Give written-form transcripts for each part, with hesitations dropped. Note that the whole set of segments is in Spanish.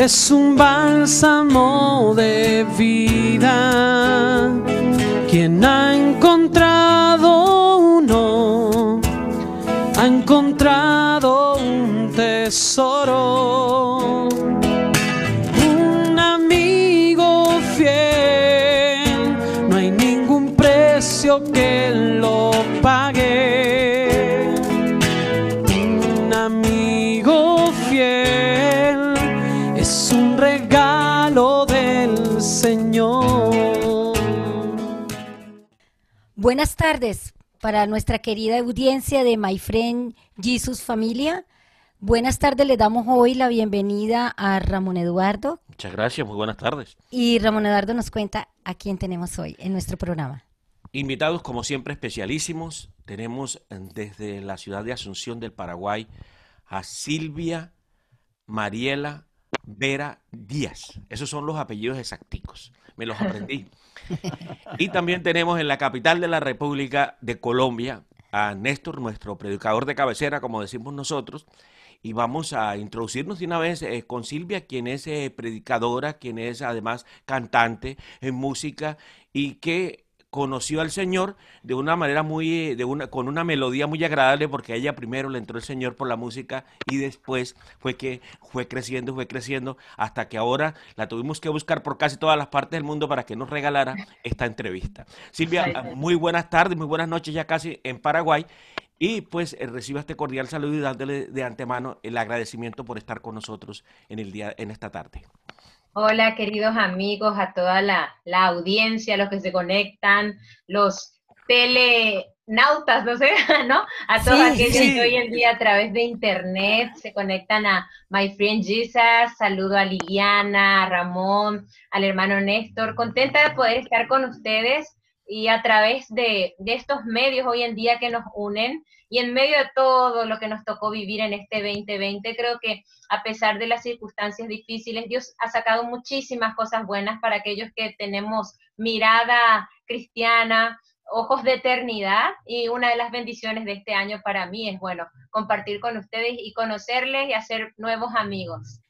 es un bálsamo de vida. Quien ha encontrado uno, ha encontrado un tesoro. Un amigo fiel, no hay ningún precio que lo pague. Un amigo fiel es un regalo del Señor. Buenas tardes para nuestra querida audiencia de My Friend Jesus Familia. Buenas tardes, le damos hoy la bienvenida a Ramón Eduardo. Muchas gracias, muy buenas tardes. Y Ramón Eduardo nos cuenta a quién tenemos hoy en nuestro programa. Invitados, como siempre, especialísimos. Tenemos desde la ciudad de Asunción del Paraguay a Silvia Mariela Vera Díaz. Esos son los apellidos exacticos, me los aprendí. Y también tenemos en la capital de la República de Colombia a Néstor, nuestro predicador de cabecera, como decimos nosotros. Y vamos a introducirnos de una vez con Silvia, quien es predicadora, quien es además cantante en música y que conoció al Señor de una manera con una melodía muy agradable, porque a ella primero le entró el Señor por la música y después fue creciendo hasta que ahora la tuvimos que buscar por casi todas las partes del mundo para que nos regalara esta entrevista. Silvia, muy buenas tardes, muy buenas noches ya casi en Paraguay. Y pues reciba este cordial saludo y dándole de antemano el agradecimiento por estar con nosotros en esta tarde. Hola, queridos amigos, a toda la audiencia, los que se conectan, los telenautas, no sé, ¿no? A todos aquellos que hoy en día a través de internet se conectan a My Friend Jesus. Saludo a Liliana, a Ramón, al hermano Néstor. Contenta de poder estar con ustedes y a través de estos medios hoy en día que nos unen y en medio de todo lo que nos tocó vivir en este 2020, creo que a pesar de las circunstancias difíciles, Dios ha sacado muchísimas cosas buenas para aquellos que tenemos mirada cristiana, ojos de eternidad, y una de las bendiciones de este año para mí es, bueno, compartir con ustedes y conocerles y hacer nuevos amigos.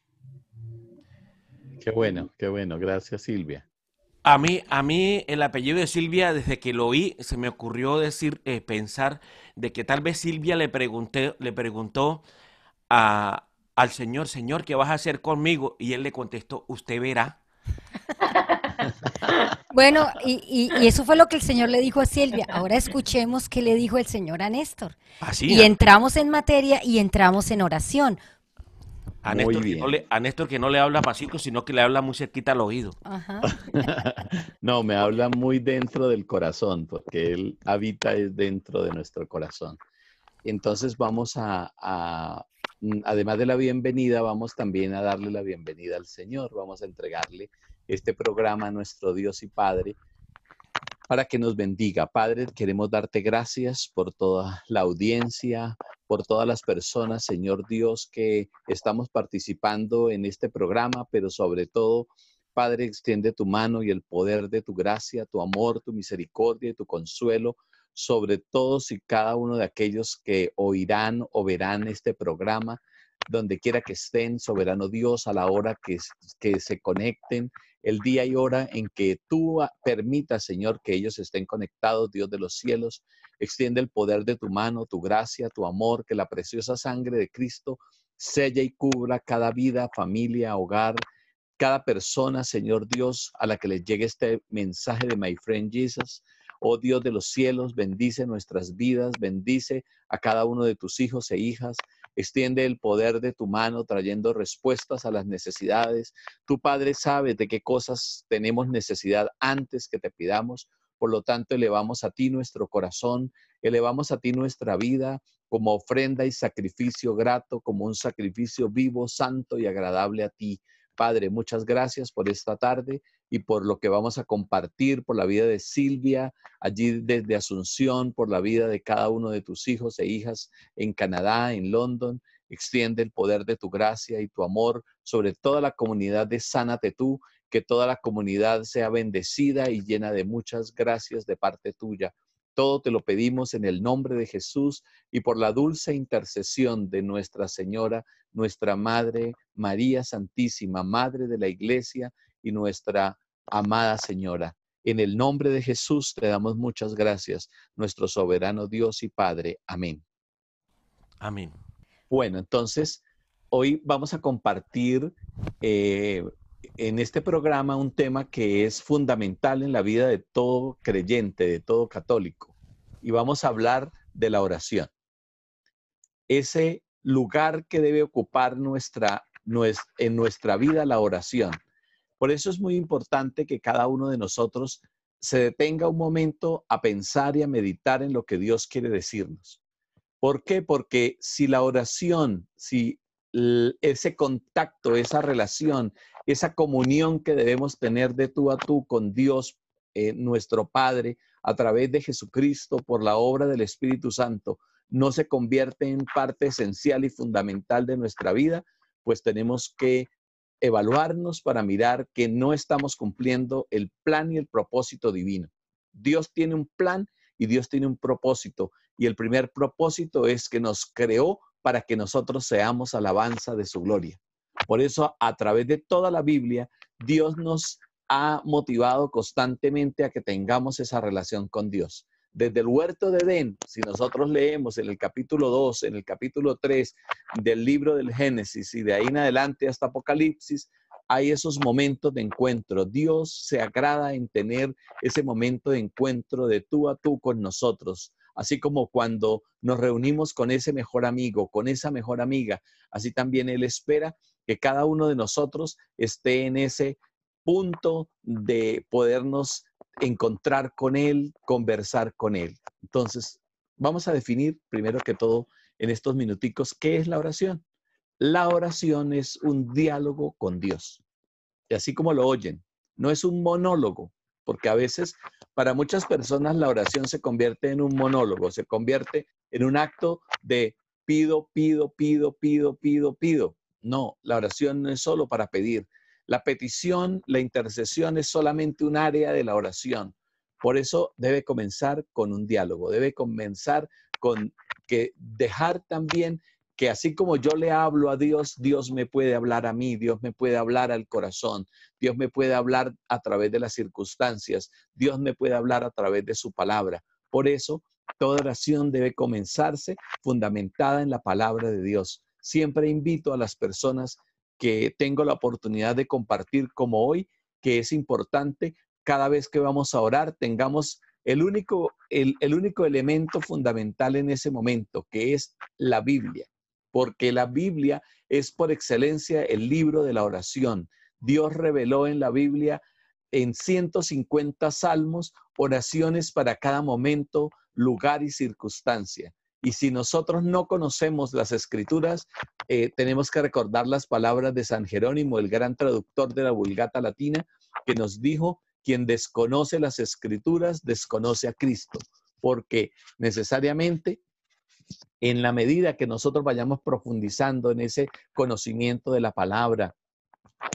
Qué bueno, gracias Silvia. A mí el apellido de Silvia, desde que lo oí, se me ocurrió pensar de que tal vez Silvia le preguntó al Señor, Señor, ¿qué vas a hacer conmigo? Y él le contestó, usted verá. Bueno, y eso fue lo que el Señor le dijo a Silvia. Ahora escuchemos qué le dijo el Señor a Néstor. Así, y entramos en materia y entramos en oración. A Néstor que no le habla pasito, sino que le habla muy cerquita al oído. Ajá. No, me habla muy dentro del corazón, porque Él habita dentro de nuestro corazón. Entonces vamos además de la bienvenida, vamos también a darle la bienvenida al Señor. Vamos a entregarle este programa a nuestro Dios y Padre para que nos bendiga. Padre, queremos darte gracias por toda la audiencia, por todas las personas, Señor Dios, que estamos participando en este programa, pero sobre todo, Padre, extiende tu mano y el poder de tu gracia, tu amor, tu misericordia y tu consuelo sobre todos y cada uno de aquellos que oirán o verán este programa, donde quiera que estén, soberano Dios, a la hora que se conecten, el día y hora en que tú permitas, Señor, que ellos estén conectados, Dios de los cielos. Extiende el poder de tu mano, tu gracia, tu amor, que la preciosa sangre de Cristo sella y cubra cada vida, familia, hogar, cada persona, Señor Dios, a la que les llegue este mensaje de My Friend Jesus. Oh Dios de los cielos, bendice nuestras vidas, bendice a cada uno de tus hijos e hijas. Extiende el poder de tu mano trayendo respuestas a las necesidades. Tu Padre sabe de qué cosas tenemos necesidad antes que te pidamos. Por lo tanto, elevamos a ti nuestro corazón, elevamos a ti nuestra vida como ofrenda y sacrificio grato, como un sacrificio vivo, santo y agradable a ti. Padre, muchas gracias por esta tarde y por lo que vamos a compartir, por la vida de Silvia, allí desde Asunción, por la vida de cada uno de tus hijos e hijas en Canadá, en London. Extiende el poder de tu gracia y tu amor sobre toda la comunidad de Sánate Tú, que toda la comunidad sea bendecida y llena de muchas gracias de parte tuya. Todo te lo pedimos en el nombre de Jesús y por la dulce intercesión de Nuestra Señora, nuestra Madre María Santísima, Madre de la Iglesia y nuestra amada Señora. En el nombre de Jesús te damos muchas gracias, nuestro soberano Dios y Padre. Amén. Amén. Bueno, entonces, hoy vamos a compartir en este programa un tema que es fundamental en la vida de todo creyente, de todo católico. Y vamos a hablar de la oración. Ese lugar que debe ocupar en nuestra vida la oración. Por eso es muy importante que cada uno de nosotros se detenga un momento a pensar y a meditar en lo que Dios quiere decirnos. ¿Por qué? Porque si la oración, si ese contacto, esa relación, esa comunión que debemos tener de tú a tú con Dios, nuestro Padre, a través de Jesucristo, por la obra del Espíritu Santo, no se convierte en parte esencial y fundamental de nuestra vida, pues tenemos que evaluarnos para mirar que no estamos cumpliendo el plan y el propósito divino. Dios tiene un plan y Dios tiene un propósito. Y el primer propósito es que nos creó para que nosotros seamos alabanza de su gloria. Por eso, a través de toda la Biblia, Dios nos ha motivado constantemente a que tengamos esa relación con Dios. Desde el huerto de Edén, si nosotros leemos en el capítulo 2, en el capítulo 3 del libro del Génesis y de ahí en adelante hasta Apocalipsis, hay esos momentos de encuentro. Dios se agrada en tener ese momento de encuentro de tú a tú con nosotros. Así como cuando nos reunimos con ese mejor amigo, con esa mejor amiga, así también Él espera que cada uno de nosotros esté en ese punto de podernos encontrar con Él, conversar con Él. Entonces, vamos a definir primero que todo en estos minuticos qué es la oración. La oración es un diálogo con Dios. Y así como lo oyen, no es un monólogo, porque a veces para muchas personas la oración se convierte en un monólogo, se convierte en un acto de pido, pido, pido, pido, pido, pido. No, la oración no es solo para pedir. La petición, la intercesión es solamente un área de la oración. Por eso debe comenzar con un diálogo, debe comenzar con que dejar también que así como yo le hablo a Dios, Dios me puede hablar a mí, Dios me puede hablar al corazón, Dios me puede hablar a través de las circunstancias, Dios me puede hablar a través de su palabra. Por eso, toda oración debe comenzarse fundamentada en la palabra de Dios. Siempre invito a las personas que tengo la oportunidad de compartir como hoy, que es importante cada vez que vamos a orar, tengamos el único elemento fundamental en ese momento, que es la Biblia. Porque la Biblia es por excelencia el libro de la oración. Dios reveló en la Biblia en 150 salmos oraciones para cada momento, lugar y circunstancia. Y si nosotros no conocemos las Escrituras, tenemos que recordar las palabras de San Jerónimo, el gran traductor de la Vulgata Latina, que nos dijo: quien desconoce las Escrituras desconoce a Cristo, porque necesariamente en la medida que nosotros vayamos profundizando en ese conocimiento de la palabra,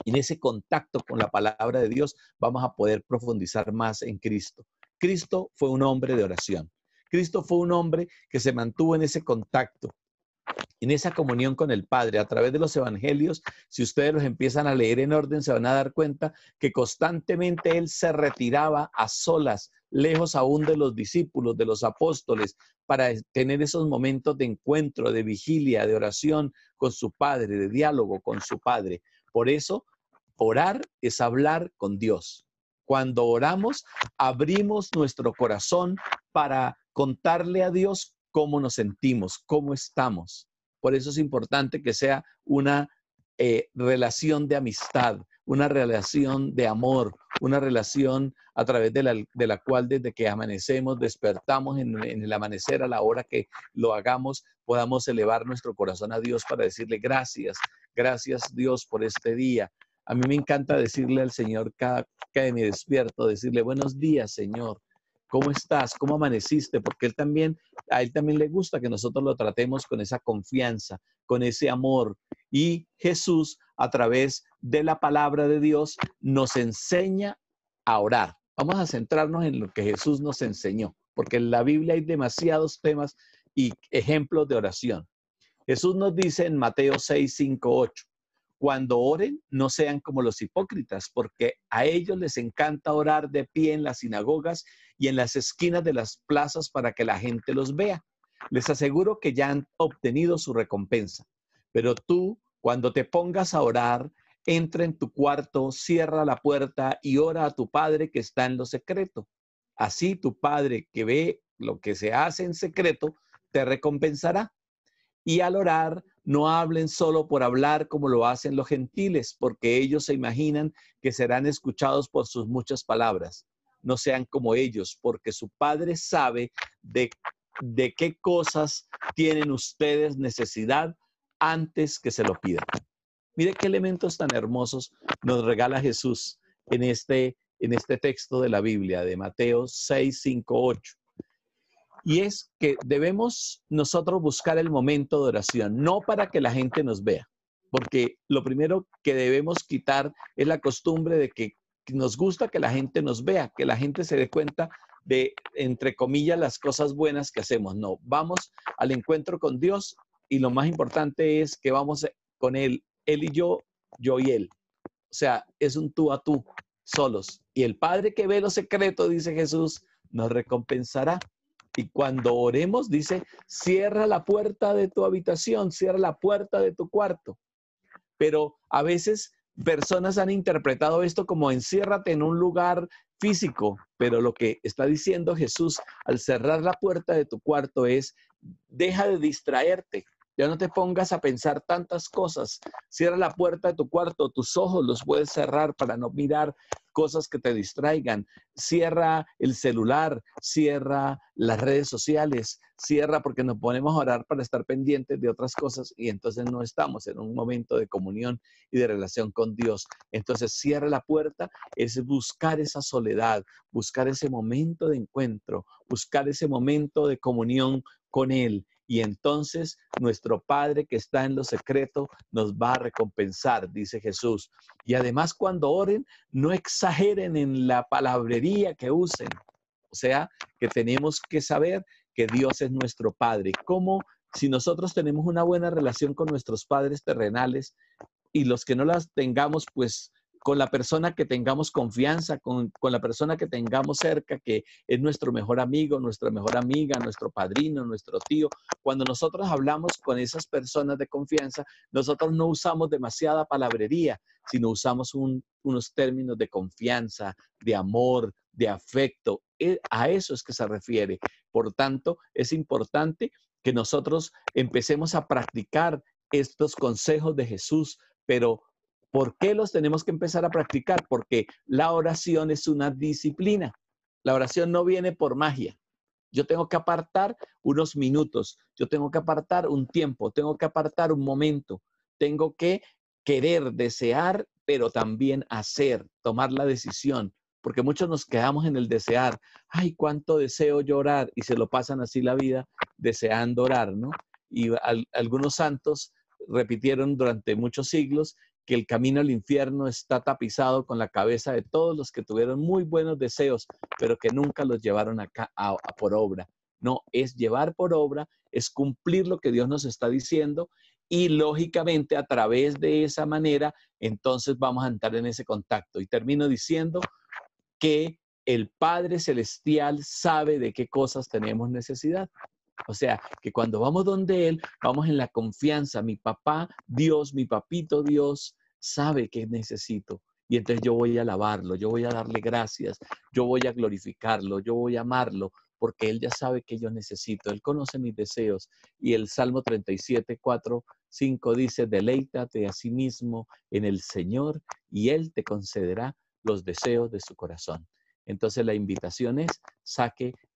en ese contacto con la palabra de Dios, vamos a poder profundizar más en Cristo. Cristo fue un hombre de oración. Cristo fue un hombre que se mantuvo en ese contacto, en esa comunión con el Padre. A través de los evangelios, si ustedes los empiezan a leer en orden, se van a dar cuenta que constantemente Él se retiraba a solas, lejos aún de los discípulos, de los apóstoles, para tener esos momentos de encuentro, de vigilia, de oración con su Padre, de diálogo con su Padre. Por eso, orar es hablar con Dios. Cuando oramos, abrimos nuestro corazón para contarle a Dios cómo nos sentimos, cómo estamos. Por eso es importante que sea una relación de amistad, una relación de amor, una relación a través de la cual desde que amanecemos, despertamos en el amanecer, a la hora que lo hagamos, podamos elevar nuestro corazón a Dios para decirle gracias, gracias Dios por este día. A mí me encanta decirle al Señor cada que me despierto, decirle buenos días, Señor. ¿Cómo estás? ¿Cómo amaneciste? Porque a Él también le gusta que nosotros lo tratemos con esa confianza, con ese amor. Y Jesús, a través de la palabra de Dios, nos enseña a orar. Vamos a centrarnos en lo que Jesús nos enseñó. porque en la Biblia hay demasiados temas y ejemplos de oración. Jesús nos dice en Mateo 6, 5, 8, cuando oren, no sean como los hipócritas, porque a ellos les encanta orar de pie en las sinagogas y en las esquinas de las plazas para que la gente los vea. Les aseguro que ya han obtenido su recompensa. Pero tú, cuando te pongas a orar, entra en tu cuarto, cierra la puerta y ora a tu Padre que está en lo secreto. Así tu Padre que ve lo que se hace en secreto, te recompensará. Y al orar, no hablen solo por hablar como lo hacen los gentiles, porque ellos se imaginan que serán escuchados por sus muchas palabras. No sean como ellos, porque su Padre sabe de qué cosas tienen ustedes necesidad antes que se lo pidan. Mire qué elementos tan hermosos nos regala Jesús en este texto de la Biblia, de Mateo 6, 5, 8. Y es que debemos nosotros buscar el momento de oración, no para que la gente nos vea, porque lo primero que debemos quitar es la costumbre de que nos gusta que la gente nos vea, que la gente se dé cuenta de, entre comillas, las cosas buenas que hacemos. No, vamos al encuentro con Dios y lo más importante es que vamos con Él y yo y Él. O sea, es un tú a tú, solos. Y el Padre que ve lo secreto, dice Jesús, nos recompensará. Y cuando oremos, dice, cierra la puerta de tu habitación, cierra la puerta de tu cuarto. Pero a veces personas han interpretado esto como enciérrate en un lugar físico, pero lo que está diciendo Jesús al cerrar la puerta de tu cuarto es, deja de distraerte. Ya no te pongas a pensar tantas cosas. Cierra la puerta de tu cuarto, tus ojos los puedes cerrar para no mirar cosas que te distraigan. Cierra el celular, cierra las redes sociales, cierra porque nos ponemos a orar para estar pendientes de otras cosas y entonces no estamos en un momento de comunión y de relación con Dios. Entonces cierra la puerta, es buscar esa soledad, buscar ese momento de encuentro, buscar ese momento de comunión con Él. Y entonces nuestro Padre que está en lo secreto nos va a recompensar, dice Jesús. Y además cuando oren, no exageren en la palabrería que usen. O sea, que tenemos que saber que Dios es nuestro Padre. Como si nosotros tenemos una buena relación con nuestros padres terrenales y los que no las tengamos, pues con la persona que tengamos confianza, con la persona que tengamos cerca, que es nuestro mejor amigo, nuestra mejor amiga, nuestro padrino, nuestro tío. Cuando nosotros hablamos con esas personas de confianza, nosotros no usamos demasiada palabrería, sino usamos unos términos de confianza, de amor, de afecto. A eso es que se refiere. Por tanto, es importante que nosotros empecemos a practicar estos consejos de Jesús, pero ¿por qué los tenemos que empezar a practicar? Porque la oración es una disciplina. La oración no viene por magia. Yo tengo que apartar unos minutos, yo tengo que apartar un tiempo, tengo que apartar un momento, tengo que querer, desear, pero también hacer, tomar la decisión. Porque muchos nos quedamos en el desear. Ay, cuánto deseo yo orar. Y se lo pasan así la vida deseando orar, ¿no? Y algunos santos repitieron durante muchos siglos que el camino al infierno está tapizado con la cabeza de todos los que tuvieron muy buenos deseos, pero que nunca los llevaron por obra. No, es llevar por obra, es cumplir lo que Dios nos está diciendo y lógicamente a través de esa manera, entonces vamos a entrar en ese contacto. Y termino diciendo que el Padre Celestial sabe de qué cosas tenemos necesidad. O sea, que cuando vamos donde Él, vamos en la confianza. Mi papá, Dios, mi papito Dios, sabe que necesito. Y entonces yo voy a alabarlo, yo voy a darle gracias, yo voy a glorificarlo, yo voy a amarlo, porque Él ya sabe que yo necesito. Él conoce mis deseos. Y el Salmo 37, 4, 5 dice, deleítate a sí mismo en el Señor y Él te concederá los deseos de su corazón. Entonces la invitación es,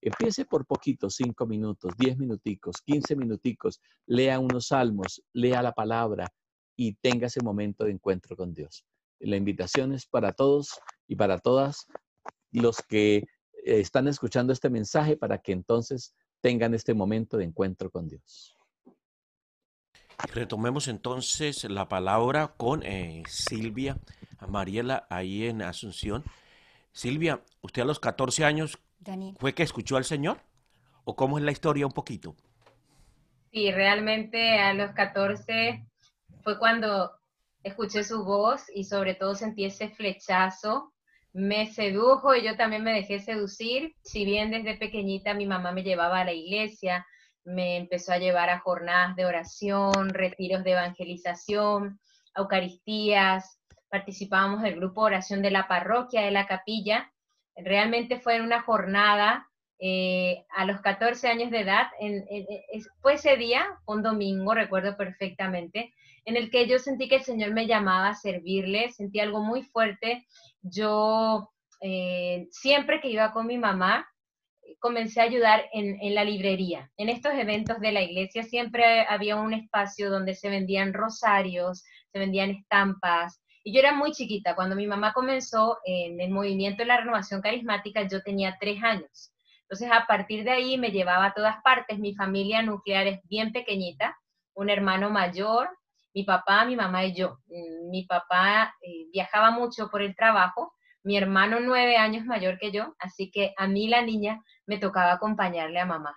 empiece por poquito, 5 minutos, 10 minuticos, 15 minuticos, lea unos salmos, lea la palabra y tenga ese momento de encuentro con Dios. La invitación es para todos y para todas los que están escuchando este mensaje para que entonces tengan este momento de encuentro con Dios. Retomemos entonces la palabra con Silvia Mariela ahí en Asunción. Silvia, usted a los 14 años Daniel. ¿Fue que escuchó al Señor? ¿O cómo es la historia un poquito? Sí, realmente a los 14 fue cuando escuché su voz y sobre todo sentí ese flechazo. Me sedujo y yo también me dejé seducir. Si bien desde pequeñita mi mamá me llevaba a la iglesia, me empezó a llevar a jornadas de oración, retiros de evangelización, eucaristías, participábamos del grupo de oración de la parroquia, de la capilla. Realmente fue en una jornada a los 14 años de edad, fue ese día, un domingo, recuerdo perfectamente, en el que yo sentí que el Señor me llamaba a servirle, sentí algo muy fuerte. Yo siempre que iba con mi mamá, comencé a ayudar en la librería. En estos eventos de la iglesia siempre había un espacio donde se vendían rosarios, se vendían estampas, y yo era muy chiquita. Cuando mi mamá comenzó en el movimiento de la renovación carismática, yo tenía 3 años. Entonces, a partir de ahí me llevaba a todas partes. Mi familia nuclear es bien pequeñita, un hermano mayor, mi papá, mi mamá y yo. Mi papá viajaba mucho por el trabajo, mi hermano 9 años mayor que yo, así que a mí, la niña, me tocaba acompañarle a mamá.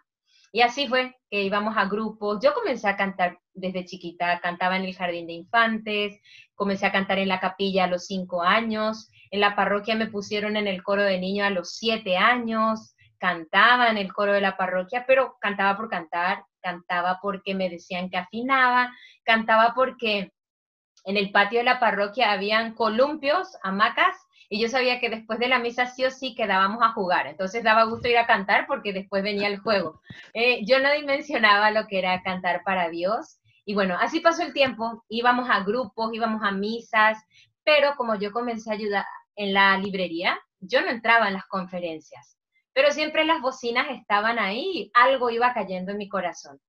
Y así fue que íbamos a grupos. Yo comencé a cantar desde chiquita, cantaba en el jardín de infantes, comencé a cantar en la capilla a los 5 años, en la parroquia me pusieron en el coro de niños a los 7 años, cantaba en el coro de la parroquia, pero cantaba por cantar, cantaba porque me decían que afinaba, cantaba porque en el patio de la parroquia habían columpios, hamacas, y yo sabía que después de la misa sí o sí quedábamos a jugar, entonces daba gusto ir a cantar porque después venía el juego. Yo no dimensionaba lo que era cantar para Dios, y bueno, así pasó el tiempo, íbamos a grupos, íbamos a misas, pero como yo comencé a ayudar en la librería, yo no entraba en las conferencias, pero siempre las bocinas estaban ahí y algo iba cayendo en mi corazón.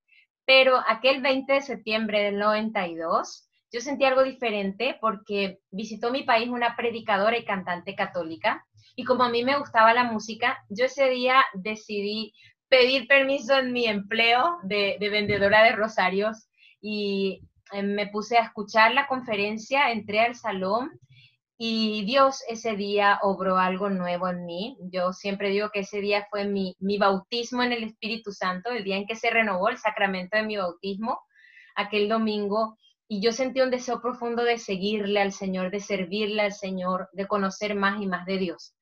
Pero aquel 20 de septiembre del 92, yo sentí algo diferente porque visitó mi país una predicadora y cantante católica, y como a mí me gustaba la música, yo ese día decidí pedir permiso en mi empleo de vendedora de rosarios y me puse a escuchar la conferencia, entré al salón y Dios ese día obró algo nuevo en mí. Yo siempre digo que ese día fue mi bautismo en el Espíritu Santo, el día en que se renovó el sacramento de mi bautismo, aquel domingo, y yo sentí un deseo profundo de seguirle al Señor, de servirle al Señor, de conocer más y más de Dios.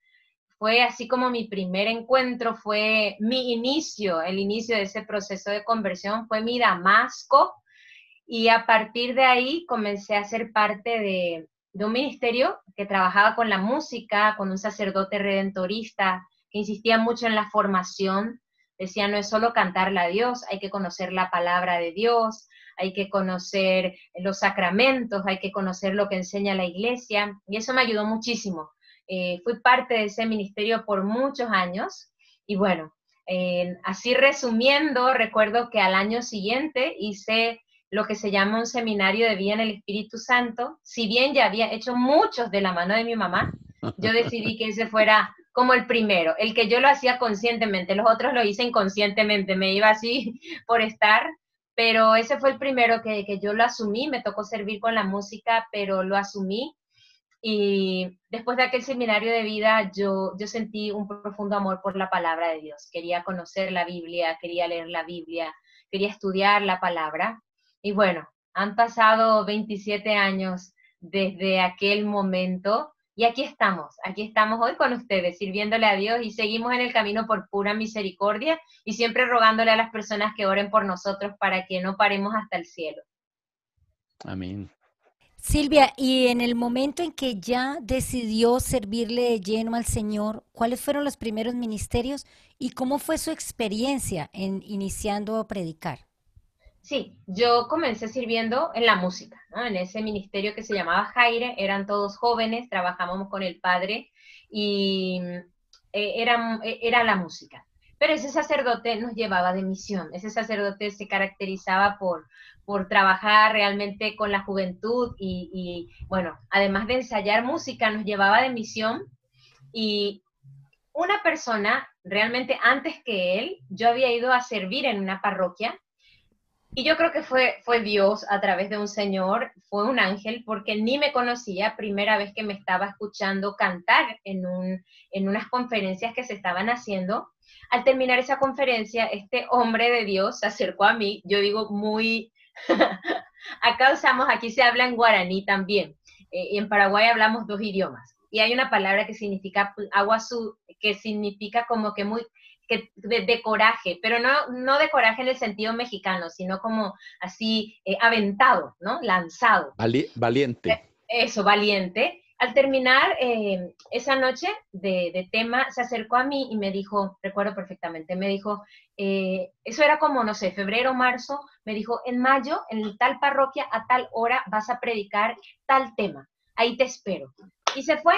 Fue así como mi primer encuentro, fue mi inicio, el inicio de ese proceso de conversión, fue mi Damasco, y a partir de ahí comencé a ser parte de un ministerio que trabajaba con la música, con un sacerdote redentorista que insistía mucho en la formación. Decía, no es solo cantarle a Dios, hay que conocer la palabra de Dios, hay que conocer los sacramentos, hay que conocer lo que enseña la iglesia, y eso me ayudó muchísimo. Fui parte de ese ministerio por muchos años, y bueno, así resumiendo, recuerdo que al año siguiente hice lo que se llama un seminario de vida en el Espíritu Santo. Si bien ya había hecho muchos de la mano de mi mamá, yo decidí que ese fuera como el primero, el que yo lo hacía conscientemente, los otros lo hice inconscientemente, me iba así por estar, pero ese fue el primero que yo lo asumí, me tocó servir con la música, pero lo asumí, y después de aquel seminario de vida yo sentí un profundo amor por la palabra de Dios, quería conocer la Biblia, quería leer la Biblia, quería estudiar la palabra. Y bueno, han pasado 27 años desde aquel momento y aquí estamos hoy con ustedes, sirviéndole a Dios, y seguimos en el camino por pura misericordia y siempre rogándole a las personas que oren por nosotros para que no paremos hasta el cielo. Amén. Silvia, y en el momento en que ya decidió servirle de lleno al Señor, ¿cuáles fueron los primeros ministerios y cómo fue su experiencia en iniciando a predicar? Sí, yo comencé sirviendo en la música, ¿no? En ese ministerio que se llamaba Jaire, eran todos jóvenes, trabajábamos con el padre y era la música. Pero ese sacerdote nos llevaba de misión, ese sacerdote se caracterizaba por trabajar realmente con la juventud y bueno, además de ensayar música, nos llevaba de misión, y una persona, realmente antes que él, yo había ido a servir en una parroquia, Y yo creo que fue Dios a través de un señor, fue un ángel, porque ni me conocía, primera vez que me estaba escuchando cantar en unas conferencias que se estaban haciendo. Al terminar esa conferencia, este hombre de Dios se acercó a mí, yo digo muy, aquí se habla en guaraní también, y en Paraguay hablamos dos idiomas, y hay una palabra que significa aguazú, que significa como que muy, de coraje, pero no de coraje en el sentido mexicano, sino como así aventado, ¿no? Lanzado. Valiente. Eso, valiente. Al terminar esa noche de tema, se acercó a mí y me dijo, recuerdo perfectamente, me dijo, eso era como, no sé, febrero, marzo, me dijo, en mayo, en tal parroquia, a tal hora vas a predicar tal tema, ahí te espero. Y se fue.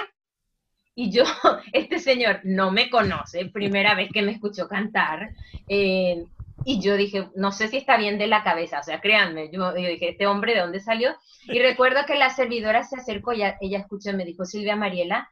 Y yo, este señor no me conoce, primera vez que me escuchó cantar, y yo dije, no sé si está bien de la cabeza, o sea, créanme, yo dije, ¿este hombre de dónde salió? Y recuerdo que la servidora se acercó, ella escuchó y me dijo, Silvia Mariela,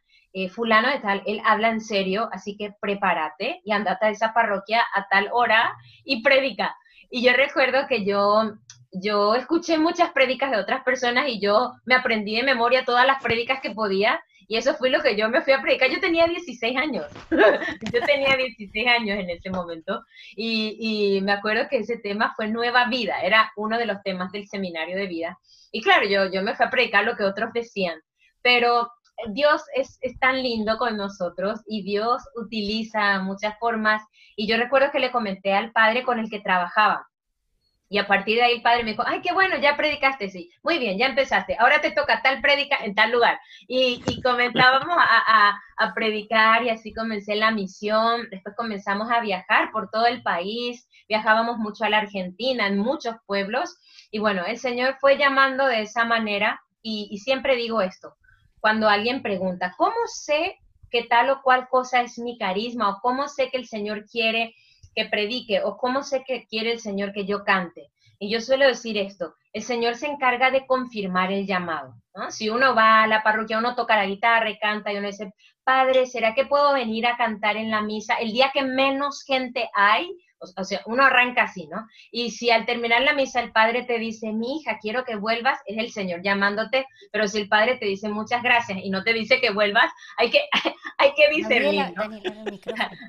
fulano de tal, él habla en serio, así que prepárate y andate a esa parroquia a tal hora y predica. Y yo recuerdo que yo escuché muchas prédicas de otras personas y yo me aprendí de memoria todas las prédicas que podía, y eso fue lo que yo me fui a predicar. Yo tenía 16 años, yo tenía 16 años en ese momento, y me acuerdo que ese tema fue Nueva Vida, era uno de los temas del seminario de vida. Y claro, yo me fui a predicar lo que otros decían, pero Dios es tan lindo con nosotros, y Dios utiliza muchas formas, y yo recuerdo que le comenté al padre con el que trabajaba, y a partir de ahí el padre me dijo, ay, qué bueno, ya predicaste, sí, muy bien, ya empezaste, ahora te toca tal prédica en tal lugar. Y comenzábamos a predicar, y así comencé la misión. Después comenzamos a viajar por todo el país, viajábamos mucho a la Argentina, en muchos pueblos, y bueno, el Señor fue llamando de esa manera, y siempre digo esto, cuando alguien pregunta, ¿cómo sé que tal o cual cosa es mi carisma? ¿O cómo sé que el Señor quiere que predique? ¿O cómo sé que quiere el Señor que yo cante? Y yo suelo decir esto, el Señor se encarga de confirmar el llamado, ¿no? Si uno va a la parroquia, uno toca la guitarra y canta, y uno dice, Padre, ¿será que puedo venir a cantar en la misa el día que menos gente hay? O sea, uno arranca así, ¿no? Y si al terminar la misa el Padre te dice, mi hija, quiero que vuelvas, es el Señor llamándote. Pero si el Padre te dice muchas gracias y no te dice que vuelvas, hay que discernir, ¿no?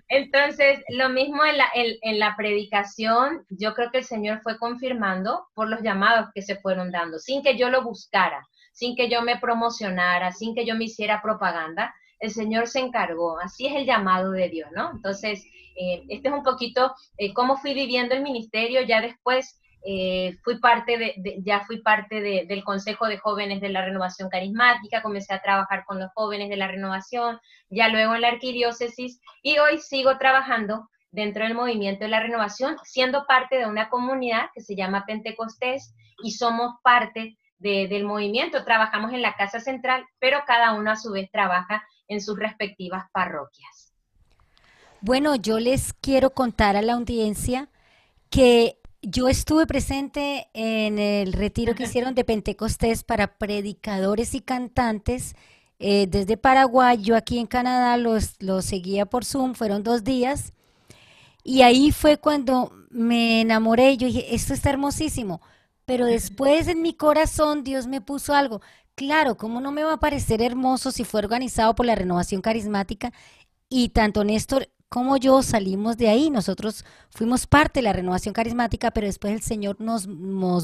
Entonces, lo mismo en la predicación, yo creo que el Señor fue confirmando por los llamados que se fueron dando, sin que yo lo buscara, sin que yo me promocionara, sin que yo me hiciera propaganda. El Señor se encargó, así es el llamado de Dios, ¿no? Entonces, este es un poquito cómo fui viviendo el ministerio. Ya después fui parte del Consejo de Jóvenes de la Renovación Carismática, comencé a trabajar con los jóvenes de la Renovación, ya luego en la Arquidiócesis, y hoy sigo trabajando dentro del movimiento de la Renovación, siendo parte de una comunidad que se llama Pentecostés, y somos parte del movimiento. Trabajamos en la Casa Central, pero cada uno a su vez trabaja en sus respectivas parroquias. Bueno, yo les quiero contar a la audiencia que yo estuve presente en el retiro que hicieron de Pentecostés para predicadores y cantantes desde Paraguay. Yo aquí en Canadá los seguía por Zoom, fueron 2 días, y ahí fue cuando me enamoré. Yo dije, esto está hermosísimo, pero después en mi corazón Dios me puso algo. Claro, ¿cómo no me va a parecer hermoso si fue organizado por la Renovación Carismática? Y tanto Néstor como yo salimos de ahí. Nosotros fuimos parte de la Renovación Carismática, pero después el Señor nos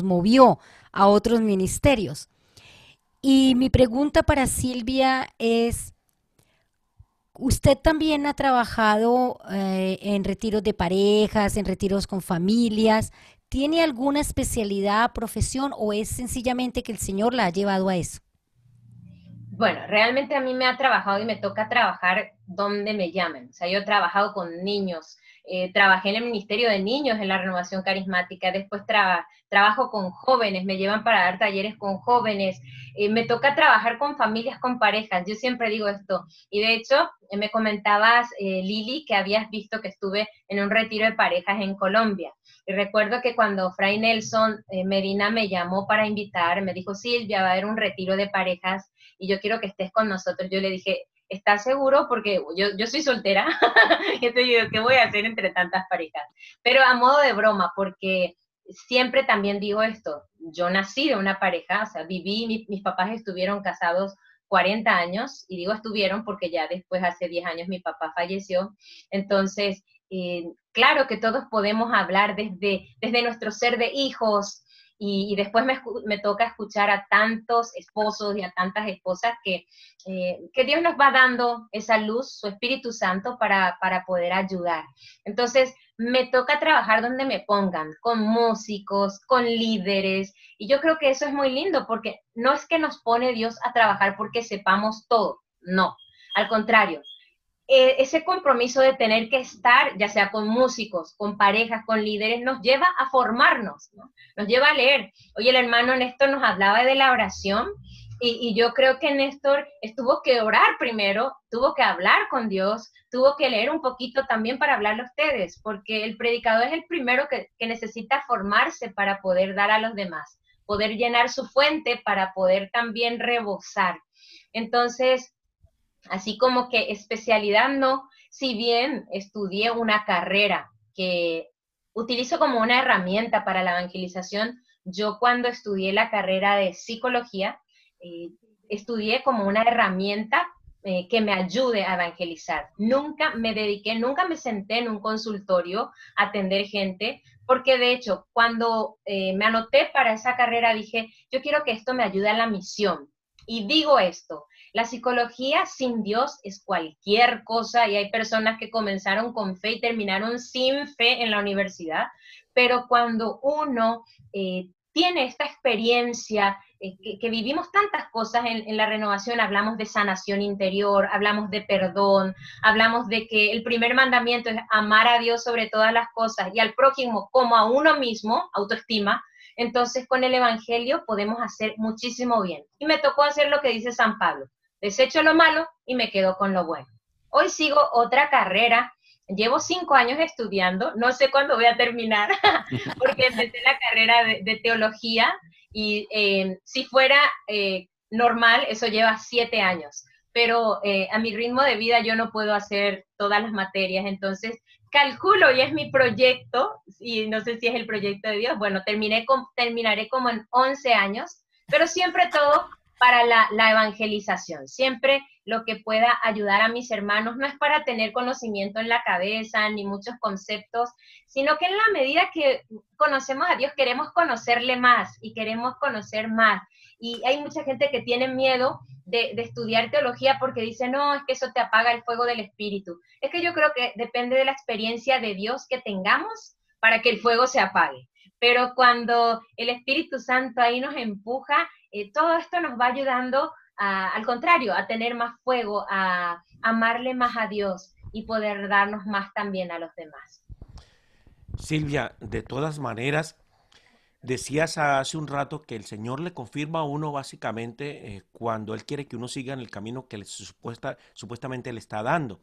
movió a otros ministerios. Y mi pregunta para Silvia es, usted también ha trabajado en retiros de parejas, en retiros con familias. ¿Tiene alguna especialidad, profesión, o es sencillamente que el Señor la ha llevado a eso? Bueno, realmente a mí me ha trabajado y me toca trabajar donde me llamen. O sea, yo he trabajado con niños, trabajé en el Ministerio de Niños en la Renovación Carismática, después trabajo con jóvenes, me llevan para dar talleres con jóvenes, me toca trabajar con familias, con parejas. Yo siempre digo esto, y de hecho me comentabas, Lili, que habías visto que estuve en un retiro de parejas en Colombia. Y recuerdo que cuando Fray Nelson Medina me llamó para invitar, me dijo, Silvia, va a haber un retiro de parejas y yo quiero que estés con nosotros. Yo le dije, ¿estás seguro? Porque yo soy soltera. Entonces yo digo, ¿qué voy a hacer entre tantas parejas? Pero a modo de broma, porque siempre también digo esto, yo nací de una pareja, o sea, mis papás estuvieron casados 40 años, y digo estuvieron porque ya después, hace 10 años, mi papá falleció. Entonces, claro que todos podemos hablar desde nuestro ser de hijos, y después me toca escuchar a tantos esposos y a tantas esposas que Dios nos va dando esa luz, su Espíritu Santo, para poder ayudar. Entonces, me toca trabajar donde me pongan, con músicos, con líderes, y yo creo que eso es muy lindo, porque no es que nos pone Dios a trabajar porque sepamos todo, no, al contrario. Ese compromiso de tener que estar, ya sea con músicos, con parejas, con líderes, nos lleva a formarnos, ¿no? Nos lleva a leer. Oye, el hermano Néstor nos hablaba de la oración, y yo creo que Néstor tuvo que orar primero, tuvo que hablar con Dios, tuvo que leer un poquito también para hablarle a ustedes, porque el predicador es el primero que necesita formarse para poder dar a los demás, poder llenar su fuente para poder también rebosar. Entonces, así como que especialidad no, si bien estudié una carrera que utilizo como una herramienta para la evangelización, yo cuando estudié la carrera de psicología, estudié como una herramienta que me ayude a evangelizar. Nunca me senté en un consultorio a atender gente, porque de hecho, cuando me anoté para esa carrera, dije, yo quiero que esto me ayude a la misión. Y digo esto, la psicología sin Dios es cualquier cosa, y hay personas que comenzaron con fe y terminaron sin fe en la universidad, pero cuando uno tiene esta experiencia, que vivimos tantas cosas en la renovación, hablamos de sanación interior, hablamos de perdón, hablamos de que el primer mandamiento es amar a Dios sobre todas las cosas y al prójimo como a uno mismo, autoestima. Entonces, con el evangelio podemos hacer muchísimo bien. Y me tocó hacer lo que dice San Pablo: desecho lo malo y me quedo con lo bueno. Hoy sigo otra carrera, llevo 5 años estudiando, no sé cuándo voy a terminar, porque empecé la carrera de teología, y si fuera normal, eso lleva 7 años. Pero a mi ritmo de vida yo no puedo hacer todas las materias, entonces calculo, y es mi proyecto, y no sé si es el proyecto de Dios, bueno, terminaré como en 11 años, pero siempre todo para la evangelización, siempre lo que pueda ayudar a mis hermanos. No es para tener conocimiento en la cabeza, ni muchos conceptos, sino que en la medida que conocemos a Dios, queremos conocerle más, y queremos conocer más. Y hay mucha gente que tiene miedo de estudiar teología porque dice, no, es que eso te apaga el fuego del Espíritu. Es que yo creo que depende de la experiencia de Dios que tengamos para que el fuego se apague. Pero cuando el Espíritu Santo ahí nos empuja, todo esto nos va ayudando al contrario, a tener más fuego, a amarle más a Dios y poder darnos más también a los demás. Silvia, de todas maneras, decías hace un rato que el Señor le confirma a uno básicamente cuando Él quiere que uno siga en el camino que supuestamente le está dando.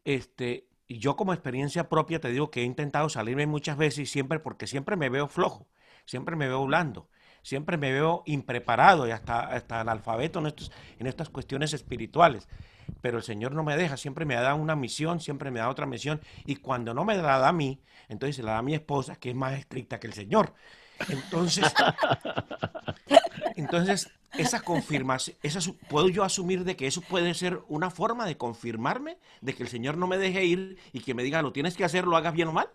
Y yo, como experiencia propia, te digo que he intentado salirme muchas veces, porque siempre me veo flojo, siempre me veo blando, siempre me veo impreparado y hasta analfabeto en estas cuestiones espirituales. Pero el Señor no me deja, siempre me da una misión, siempre me da otra misión, y cuando no me la da a mí, entonces se la da a mi esposa, que es más estricta que el Señor. Entonces esa confirmación, ¿puedo yo asumir de que eso puede ser una forma de confirmarme, de que el Señor no me deje ir y que me diga, lo tienes que hacer, lo hagas bien o mal?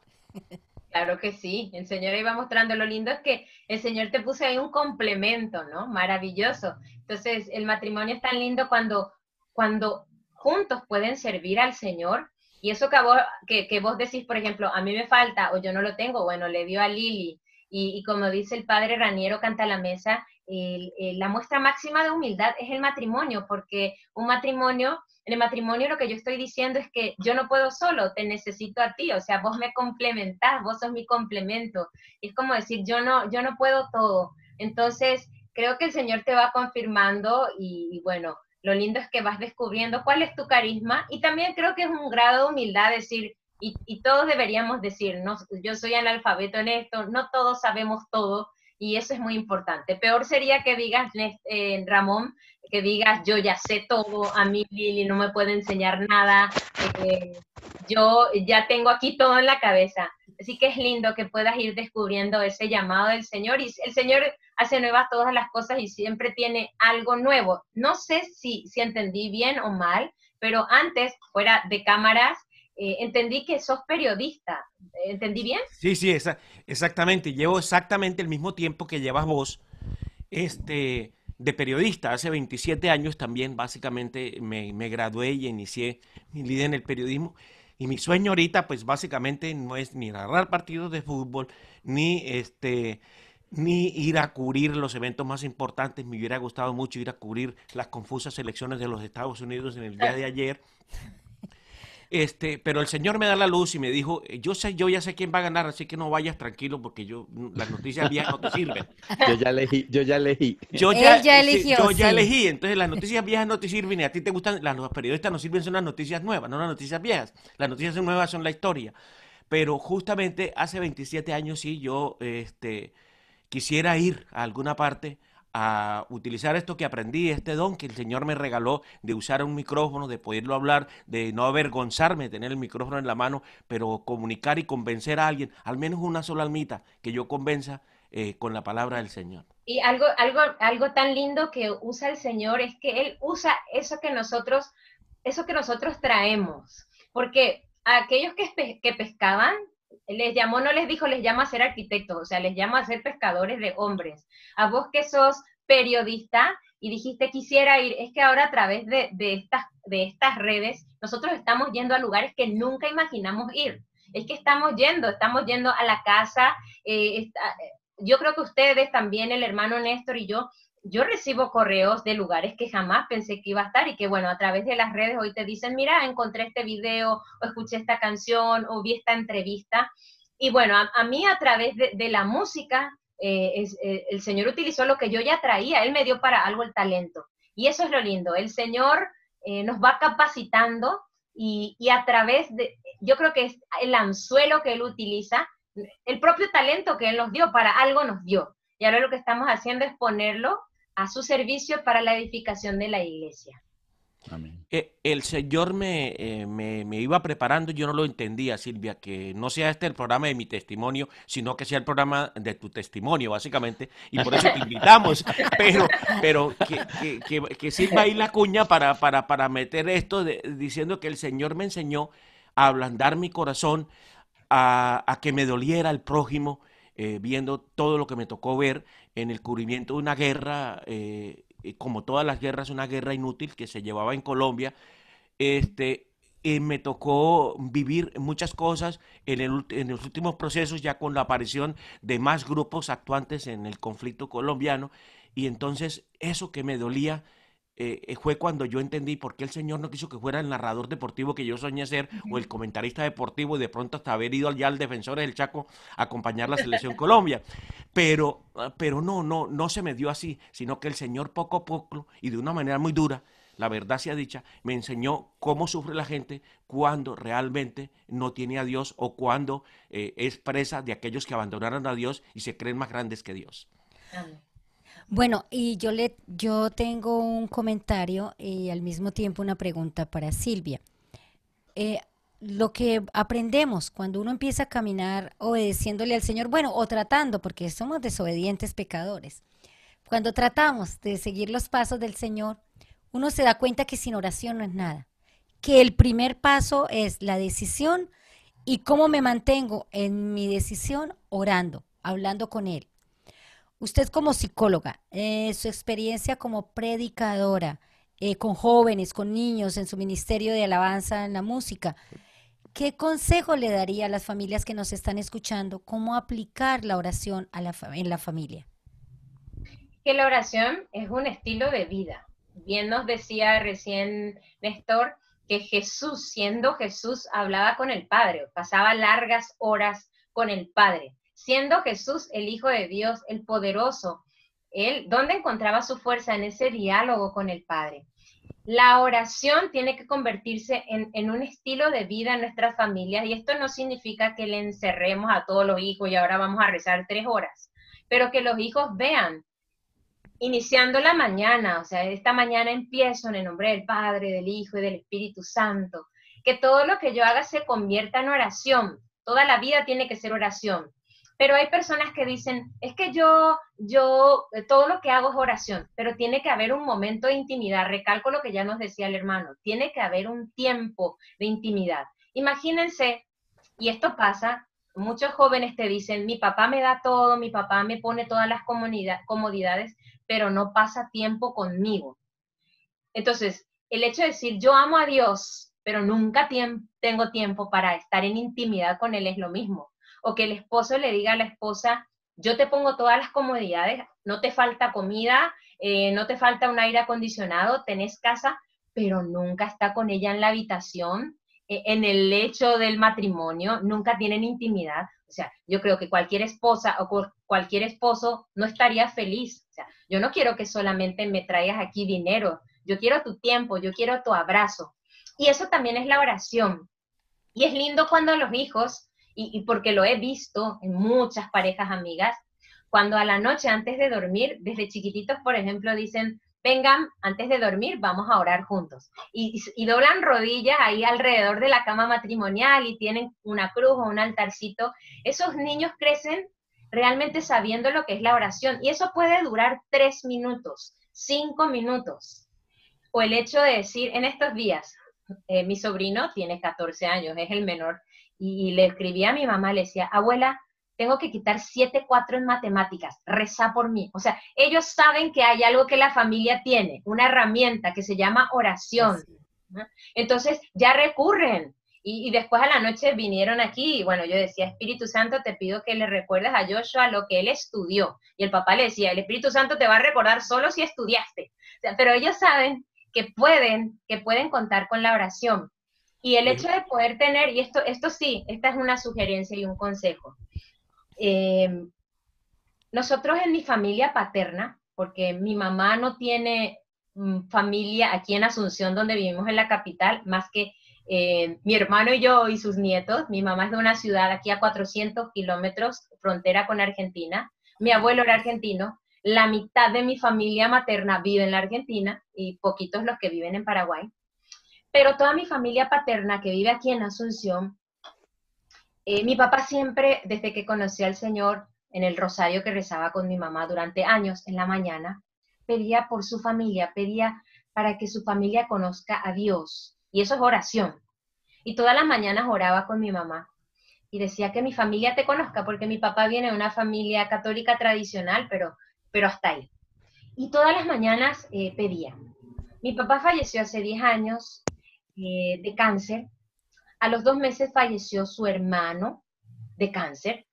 Claro que sí, el Señor iba mostrando. Lo lindo es que el Señor te puso ahí un complemento, ¿no? Maravilloso. Entonces, el matrimonio es tan lindo cuando juntos pueden servir al Señor. Y eso que vos decís, por ejemplo, a mí me falta o yo no lo tengo, bueno, le dio a Lili. Y como dice el padre Raniero Cantalamessa, la muestra máxima de humildad es el matrimonio, porque en el matrimonio lo que yo estoy diciendo es que yo no puedo solo, te necesito a ti, o sea, vos me complementás, vos sos mi complemento. Es como decir, yo no puedo todo. Entonces, creo que el Señor te va confirmando y bueno, lo lindo es que vas descubriendo cuál es tu carisma, y también creo que es un grado de humildad decir, y todos deberíamos decir, no, yo soy analfabeto en esto, no todos sabemos todo, y eso es muy importante. Peor sería que digas, Ramón, que digas, yo ya sé todo, a mí Lili no me puede enseñar nada, yo ya tengo aquí todo en la cabeza. Así que es lindo que puedas ir descubriendo ese llamado del Señor, y el Señor hace nuevas todas las cosas y siempre tiene algo nuevo. No sé si entendí bien o mal, pero antes, fuera de cámaras, entendí que sos periodista. ¿Entendí bien? Sí, sí, exactamente. Llevo exactamente el mismo tiempo que llevas vos, de periodista. Hace 27 años también, básicamente, me gradué y inicié mi vida en el periodismo. Y mi sueño ahorita, pues básicamente no es ni narrar partidos de fútbol, ni ni ir a cubrir los eventos más importantes. Me hubiera gustado mucho ir a cubrir las confusas elecciones de los Estados Unidos en el día de ayer. Pero el Señor me da la luz y me dijo, yo ya sé quién va a ganar, así que no vayas tranquilo porque las noticias viejas no te sirven. Yo ya elegí. Él ya eligió, Yo ya sí. elegí, entonces las noticias viejas no te sirven y a ti te gustan, los periodistas nos sirven son las noticias nuevas, no las noticias viejas. Las noticias nuevas son la historia. Pero justamente hace 27 años sí, yo quisiera ir a alguna parte a utilizar esto que aprendí, este don que el Señor me regaló de usar un micrófono, de poderlo hablar, de no avergonzarme de tener el micrófono en la mano, pero comunicar y convencer a alguien, al menos una sola almita, que yo convenza con la palabra del Señor. Y algo tan lindo que usa el Señor es que Él usa eso que nosotros traemos. Porque a aquellos que pescaban, no les dijo, les llama a ser arquitectos, o sea, les llama a ser pescadores de hombres. A vos que sos periodista y dijiste quisiera ir, es que ahora a través de estas redes, nosotros estamos yendo a lugares que nunca imaginamos ir. Es que estamos yendo a la casa, yo creo que ustedes también, el hermano Néstor y yo recibo correos de lugares que jamás pensé que iba a estar y que, bueno, a través de las redes hoy te dicen, mira, encontré este video, o escuché esta canción, o vi esta entrevista. Y bueno, a mí a través de la música, el Señor utilizó lo que yo ya traía, Él me dio para algo el talento. Y eso es lo lindo, el Señor nos va capacitando y a través yo creo que es el anzuelo que Él utiliza, el propio talento que Él nos dio, para algo nos dio. Y ahora lo que estamos haciendo es ponerlo a su servicio para la edificación de la iglesia. Amén. El Señor me iba preparando, yo no lo entendía, Silvia, que no sea este el programa de mi testimonio, sino que sea el programa de tu testimonio, básicamente, y por eso te invitamos, pero que sirva ahí la cuña para meter esto diciendo que el Señor me enseñó a ablandar mi corazón, a que me doliera el prójimo, viendo todo lo que me tocó ver en el cubrimiento de una guerra, como todas las guerras, una guerra inútil que se llevaba en Colombia. Me tocó vivir muchas cosas en los últimos procesos, ya con la aparición de más grupos actuantes en el conflicto colombiano, y entonces eso que me dolía fue cuando yo entendí por qué el Señor no quiso que fuera el narrador deportivo que yo soñé ser, o el comentarista deportivo, y de pronto hasta haber ido ya al Defensores del Chaco a acompañar la selección Colombia. Pero no se me dio así, sino que el Señor poco a poco y de una manera muy dura, la verdad sea dicha, me enseñó cómo sufre la gente cuando realmente no tiene a Dios, o cuando es presa de aquellos que abandonaron a Dios y se creen más grandes que Dios. Amén. Bueno, y yo tengo un comentario y al mismo tiempo una pregunta para Silvia. Lo que aprendemos cuando uno empieza a caminar obedeciéndole al Señor, bueno, o tratando, porque somos desobedientes pecadores, cuando tratamos de seguir los pasos del Señor, uno se da cuenta que sin oración no es nada, que el primer paso es la decisión y cómo me mantengo en mi decisión orando, hablando con Él. Usted como psicóloga, su experiencia como predicadora, con jóvenes, con niños, en su ministerio de alabanza en la música, ¿qué consejo le daría a las familias que nos están escuchando? ¿Cómo aplicar la oración en la familia? Que la oración es un estilo de vida. Bien nos decía recién Néstor que Jesús, siendo Jesús, hablaba con el Padre, pasaba largas horas con el Padre. Siendo Jesús el Hijo de Dios, el poderoso, ¿dónde encontraba su fuerza? En ese diálogo con el Padre. La oración tiene que convertirse en un estilo de vida en nuestras familias, y esto no significa que le encerremos a todos los hijos y ahora vamos a rezar 3 horas, pero que los hijos vean, iniciando la mañana, o sea, esta mañana empiezo en el nombre del Padre, del Hijo y del Espíritu Santo, que todo lo que yo haga se convierta en oración. toda la vida tiene que ser oración. Pero hay personas que dicen, es que yo todo lo que hago es oración, pero tiene que haber un momento de intimidad. Recalco lo que ya nos decía el hermano, tiene que haber un tiempo de intimidad. Imagínense, y esto pasa, muchos jóvenes te dicen, mi papá me da todo, mi papá me pone todas las comodidades, pero no pasa tiempo conmigo. Entonces, el hecho de decir, yo amo a Dios, pero nunca tengo tiempo para estar en intimidad con Él es lo mismo. O que el esposo le diga a la esposa, yo te pongo todas las comodidades, no te falta comida, no te falta un aire acondicionado, tenés casa, pero nunca está con ella en la habitación, en el lecho del matrimonio, nunca tienen intimidad. O sea, yo creo que cualquier esposa o cualquier esposo no estaría feliz. O sea, yo no quiero que solamente me traigas aquí dinero, yo quiero tu tiempo, yo quiero tu abrazo. Y eso también es la oración. Y es lindo cuando los hijos, y porque lo he visto en muchas parejas amigas, cuando a la noche antes de dormir, desde chiquititos, por ejemplo, dicen, vengan, antes de dormir vamos a orar juntos. Y doblan rodillas ahí alrededor de la cama matrimonial y tienen una cruz o un altarcito. Esos niños crecen realmente sabiendo lo que es la oración. Y eso puede durar 3 minutos, 5 minutos. O el hecho de decir, en estos días, mi sobrino tiene 14 años, es el menor, y le escribí a mi mamá, le decía, abuela, tengo que quitar 7/4 en matemáticas, reza por mí. O sea, ellos saben que hay algo que la familia tiene, una herramienta que se llama oración. ¿No? Entonces ya recurren. Y después a la noche vinieron aquí y bueno, yo decía, Espíritu Santo, te pido que le recuerdes a Joshua lo que él estudió. Y el papá le decía, el Espíritu Santo te va a recordar solo si estudiaste. O sea, pero ellos saben que pueden contar con la oración. Y el hecho de poder tener, y esto sí, esta es una sugerencia y un consejo. Nosotros en mi familia paterna, porque mi mamá no tiene familia aquí en Asunción, donde vivimos en la capital, más que mi hermano y yo y sus nietos. Mi mamá es de una ciudad aquí a 400 kilómetros, frontera con Argentina. Mi abuelo era argentino. La mitad de mi familia materna vive en la Argentina y poquitos los que viven en Paraguay. Pero toda mi familia paterna que vive aquí en Asunción, mi papá siempre, desde que conocí al Señor, en el rosario que rezaba con mi mamá durante años en la mañana, pedía por su familia, pedía para que su familia conozca a Dios. Y eso es oración. Y todas las mañanas oraba con mi mamá. Y decía que mi familia te conozca, porque mi papá viene de una familia católica tradicional, pero hasta ahí. Y todas las mañanas pedía. Mi papá falleció hace 10 años de cáncer. A los 2 meses falleció su hermano de cáncer.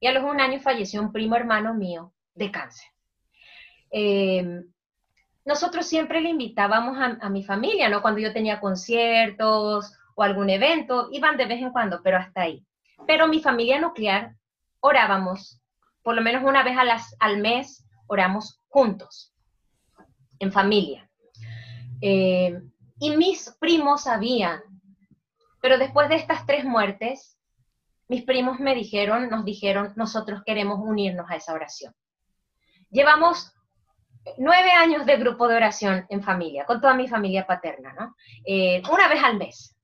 Y a los 1 año falleció un primo hermano mío de cáncer. Nosotros siempre le invitábamos a mi familia, ¿no? Cuando yo tenía conciertos o algún evento, iban de vez en cuando, pero hasta ahí. Pero mi familia nuclear orábamos, por lo menos una vez al mes, oramos juntos, en familia. Y mis primos sabían, pero después de estas 3 muertes, mis primos nos dijeron, nosotros queremos unirnos a esa oración. Llevamos 9 años de grupo de oración en familia, con toda mi familia paterna, ¿no? Una vez al mes.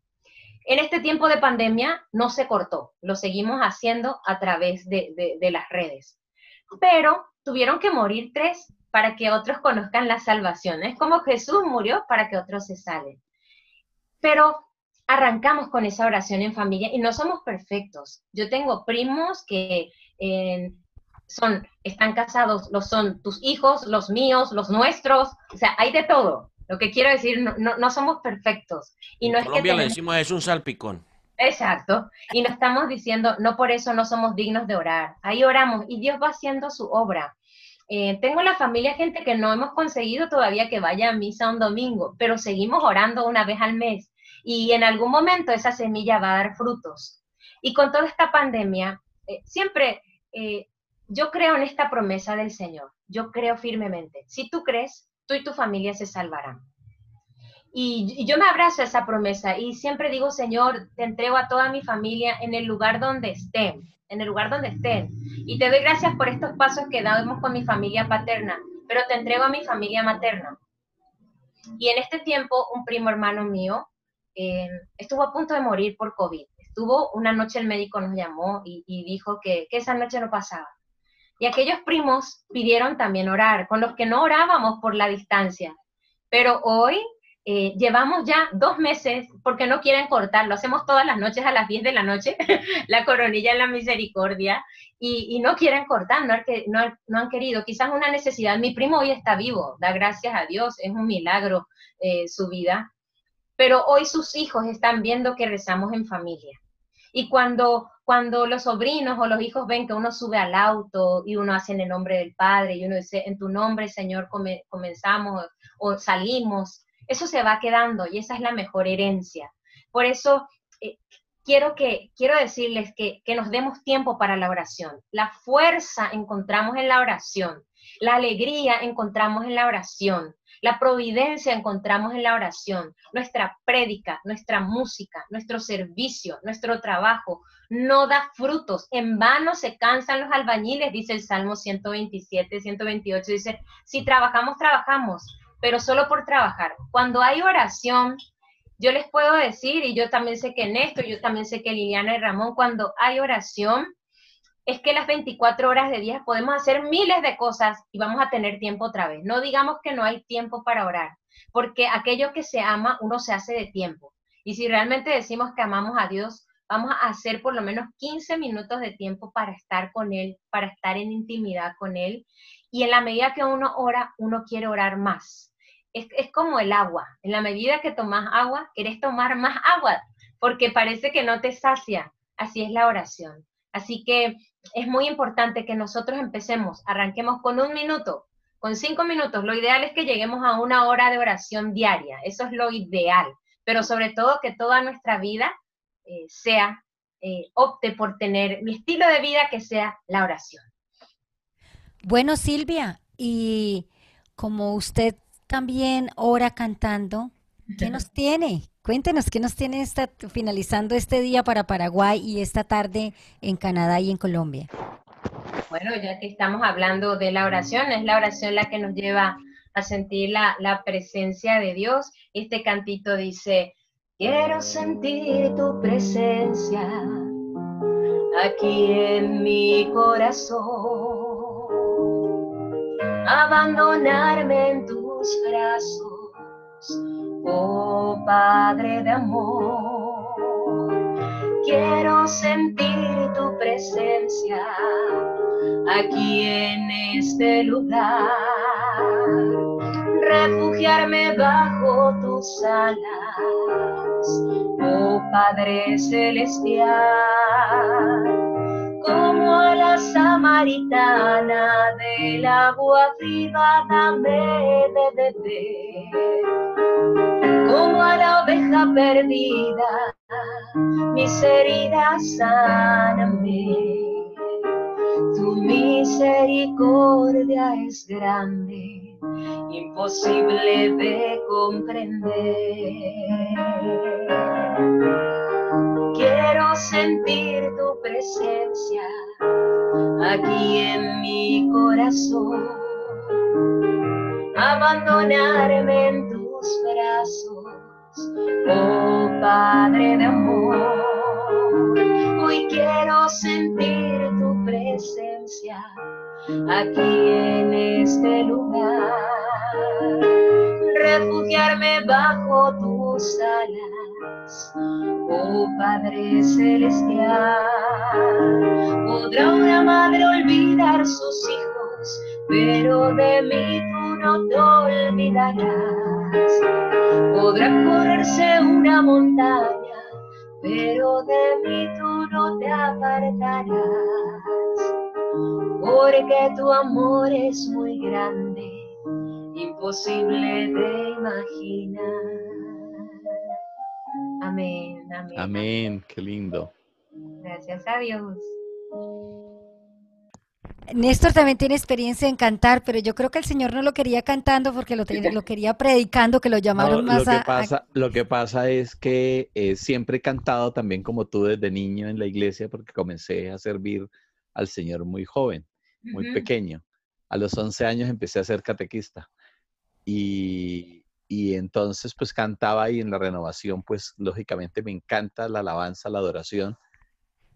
En este tiempo de pandemia no se cortó, lo seguimos haciendo a través de las redes. Pero tuvieron que morir 3 para que otros conozcan la salvación. Es como Jesús murió para que otros se salven. Pero arrancamos con esa oración en familia y no somos perfectos. Yo tengo primos que están casados, son tus hijos, los míos, los nuestros, o sea, hay de todo. Lo que quiero decir, no somos perfectos. Y no en Colombia le decimos es un salpicón. Exacto. Y no estamos diciendo, no por eso no somos dignos de orar. Ahí oramos y Dios va haciendo su obra. Tengo en la familia gente que no hemos conseguido todavía que vaya a misa un domingo, pero seguimos orando una vez al mes. Y en algún momento esa semilla va a dar frutos. Y con toda esta pandemia, siempre yo creo en esta promesa del Señor. Yo creo firmemente. Si tú crees, tú y tu familia se salvarán. Y yo me abrazo a esa promesa y siempre digo, Señor, te entrego a toda mi familia en el lugar donde estén, Y te doy gracias por estos pasos que damos con mi familia paterna, pero te entrego a mi familia materna. Y en este tiempo, un primo hermano mío estuvo a punto de morir por COVID. estuvo, una noche el médico nos llamó y dijo que esa noche no pasaba. Y aquellos primos pidieron también orar, con los que no orábamos por la distancia. Pero hoy llevamos ya 2 meses, porque no quieren cortar, lo hacemos todas las noches a las 10 de la noche, la coronilla en la misericordia, y no quieren cortar, no han querido, quizás una necesidad. Mi primo hoy está vivo, da gracias a Dios, es un milagro su vida, pero hoy sus hijos están viendo que rezamos en familia. Y cuando los sobrinos o los hijos ven que uno sube al auto y uno hace en el nombre del Padre y uno dice, en tu nombre, Señor, comenzamos o salimos, eso se va quedando y esa es la mejor herencia. Por eso quiero decirles que nos demos tiempo para la oración. La fuerza encontramos en la oración, la alegría encontramos en la oración, la providencia encontramos en la oración. Nuestra prédica, nuestra música, nuestro servicio, nuestro trabajo no da frutos. En vano se cansan los albañiles, dice el Salmo 127, 128, dice, si trabajamos, trabajamos, pero solo por trabajar. Cuando hay oración, yo les puedo decir, y yo también sé que Néstor, yo también sé que Liliana y Ramón, cuando hay oración, es que las 24 horas de día podemos hacer miles de cosas y vamos a tener tiempo otra vez. No digamos que no hay tiempo para orar, porque aquello que se ama, uno se hace de tiempo. Y si realmente decimos que amamos a Dios, vamos a hacer por lo menos 15 minutos de tiempo para estar con Él, para estar en intimidad con Él. Y en la medida que uno ora, uno quiere orar más. Es como el agua. En la medida que tomas agua, querés tomar más agua, porque parece que no te sacia. Así es la oración. Así que es muy importante que nosotros arranquemos con 1 minuto, con 5 minutos. Lo ideal es que lleguemos a 1 hora de oración diaria. Eso es lo ideal. Pero sobre todo que toda nuestra vida opte por tener mi estilo de vida que sea la oración. Bueno, Silvia, y como usted también ora cantando, ¿qué nos tiene? Cuéntenos, ¿qué nos tiene finalizando este día para Paraguay y esta tarde en Canadá y en Colombia? Bueno, ya que estamos hablando de la oración, es la oración la que nos lleva a sentir la presencia de Dios. Este cantito dice, quiero sentir tu presencia aquí en mi corazón, abandonarme en tus brazos, oh Padre de amor. Quiero sentir tu presencia aquí en este lugar, refugiarme bajo tus alas, oh Padre celestial, como a la samaritana del agua viva dame de beber, como a la oveja perdida mis heridas sáname. Tu misericordia es grande, imposible de comprender. Quiero sentir tu presencia aquí en mi corazón, abandonarme en tus brazos, oh Padre de amor. Hoy quiero sentir tu presencia aquí en este lugar, refugiarme bajo tus alas, oh Padre celestial. Podrá una madre olvidar sus hijos, pero de mí tú no te olvidarás. Podrá correrse una montaña, pero de mí tú no te apartarás, porque tu amor es muy grande, imposible de imaginar. Amén, amén. Amén, qué lindo. Gracias a Dios. Néstor también tiene experiencia en cantar, pero yo creo que el Señor no lo quería cantando porque lo quería predicando, que lo llamaron más lo que pasa es que siempre he cantado también como tú desde niño en la iglesia, porque comencé a servir al Señor muy joven, muy pequeño. A los 11 años empecé a ser catequista y y entonces pues cantaba ahí en la renovación, pues lógicamente me encanta la alabanza, la adoración,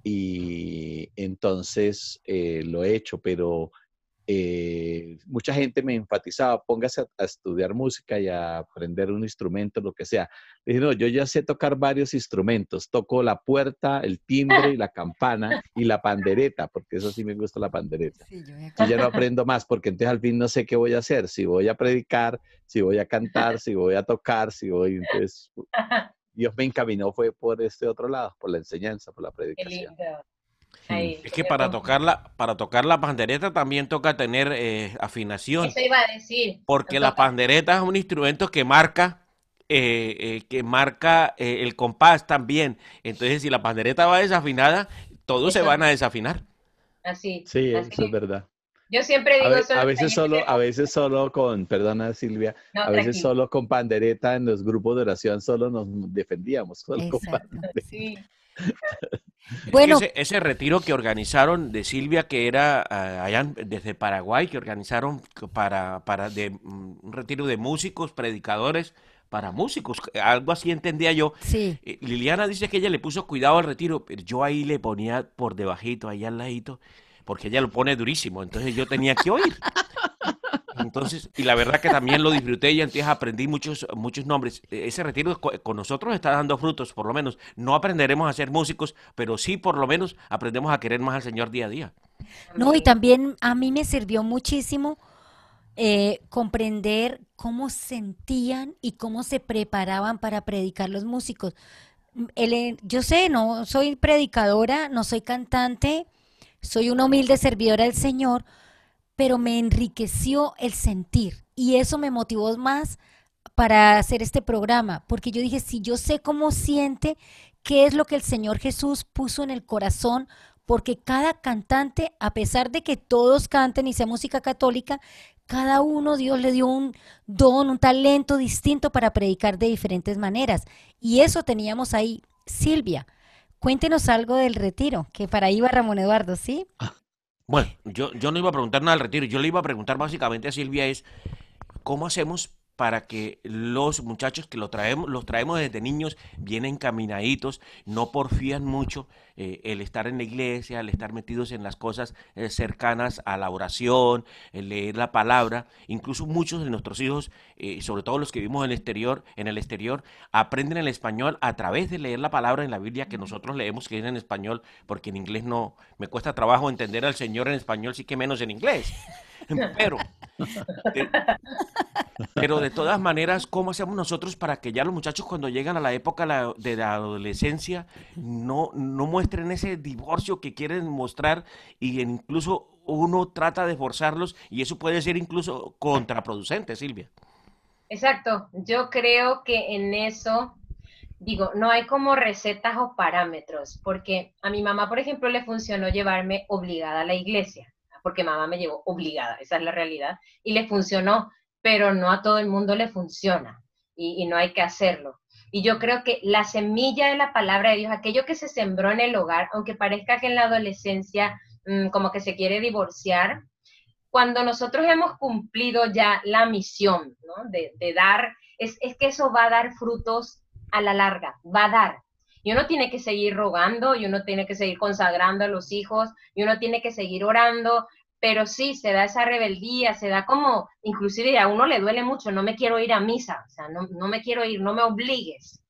y entonces lo he hecho, pero mucha gente me enfatizaba, póngase a estudiar música y a aprender un instrumento, lo que sea. Le dije, no, yo ya sé tocar varios instrumentos, toco la puerta, el timbre y la campana y la pandereta, porque eso sí me gusta la pandereta. Sí, Yo ya no aprendo más, porque entonces al fin no sé qué voy a hacer, si voy a predicar, si voy a cantar, si voy a tocar, si voy, entonces Dios me encaminó fue por este otro lado, por la enseñanza, por la Qué predicación. lindo. Ahí, Es que yo confío. para tocar la pandereta también toca tener afinación, Eso iba a decir, porque la toca. pandereta es un instrumento que marca el compás también. Entonces, si la pandereta va desafinada, todos se Eso, van a desafinar. así, Sí, así eso es es. verdad. Yo siempre digo eso en los talleres de A música. veces solo con, perdona Silvia, No, a veces tranquilo. solo con pandereta en los grupos de oración solo nos defendíamos, solo con exacto. pandereta. Sí, Es que Bueno, ese retiro que organizaron de Silvia, que era desde Paraguay, que organizaron un retiro de músicos, predicadores para músicos, algo así entendía yo. sí. Liliana dice que ella le puso cuidado al retiro, pero yo ahí le ponía por debajito, ahí al ladito, porque ella lo pone durísimo, entonces yo tenía que oír. Entonces, y la verdad que también lo disfruté y entonces aprendí muchos nombres. Ese retiro con nosotros está dando frutos, por lo menos. No aprenderemos a ser músicos, pero sí por lo menos aprendemos a querer más al Señor día a día. No, y amén. también a mí me sirvió muchísimo comprender cómo sentían y cómo se preparaban para predicar los músicos. Yo sé, no soy predicadora, no soy cantante, soy una humilde servidora del Señor, pero me enriqueció el sentir y eso me motivó más para hacer este programa, porque yo dije, si yo sé cómo siente, qué es lo que el Señor Jesús puso en el corazón, porque cada cantante, a pesar de que todos canten y sea música católica, cada uno Dios le dio un don, un talento distinto para predicar de diferentes maneras. Y eso teníamos ahí. Silvia, cuéntenos algo del retiro, que para ahí va Ramón Eduardo, ¿sí? Bueno, yo no iba a preguntar nada al retiro, yo le iba a preguntar básicamente a Silvia es, ¿cómo hacemos para que los muchachos que los traemos desde niños bien encaminaditos, no porfían mucho el estar en la iglesia, el estar metidos en las cosas cercanas a la oración, el leer la palabra? Incluso muchos de nuestros hijos, sobre todo los que vivimos en el exterior, aprenden el español a través de leer la palabra en la Biblia que nosotros leemos, que es en español, porque en inglés no, me cuesta trabajo entender al Señor en español, sí que menos en inglés. Pero, eh, pero de todas maneras, ¿cómo hacemos nosotros para que ya los muchachos cuando llegan a la época de la adolescencia no muestren ese divorcio que quieren mostrar y incluso uno trata de forzarlos y eso puede ser incluso contraproducente, Silvia? Exacto. Yo creo que en eso, digo, no hay como recetas o parámetros, porque a mi mamá, por ejemplo, le funcionó llevarme obligada a la iglesia, porque mamá me llevó obligada, esa es la realidad, y le funcionó, pero no a todo el mundo le funciona, y no hay que hacerlo. Y yo creo que la semilla de la palabra de Dios, aquello que se sembró en el hogar, aunque parezca que en la adolescencia como que se quiere divorciar, cuando nosotros hemos cumplido ya la misión, ¿no? de dar, es que eso va a dar frutos a la larga, va a dar. Y uno tiene que seguir rogando, y uno tiene que seguir consagrando a los hijos, y uno tiene que seguir orando, pero sí, se da esa rebeldía, se da como, inclusive a uno le duele mucho, no me quiero ir a misa, o sea, no me quiero ir, no me obligues,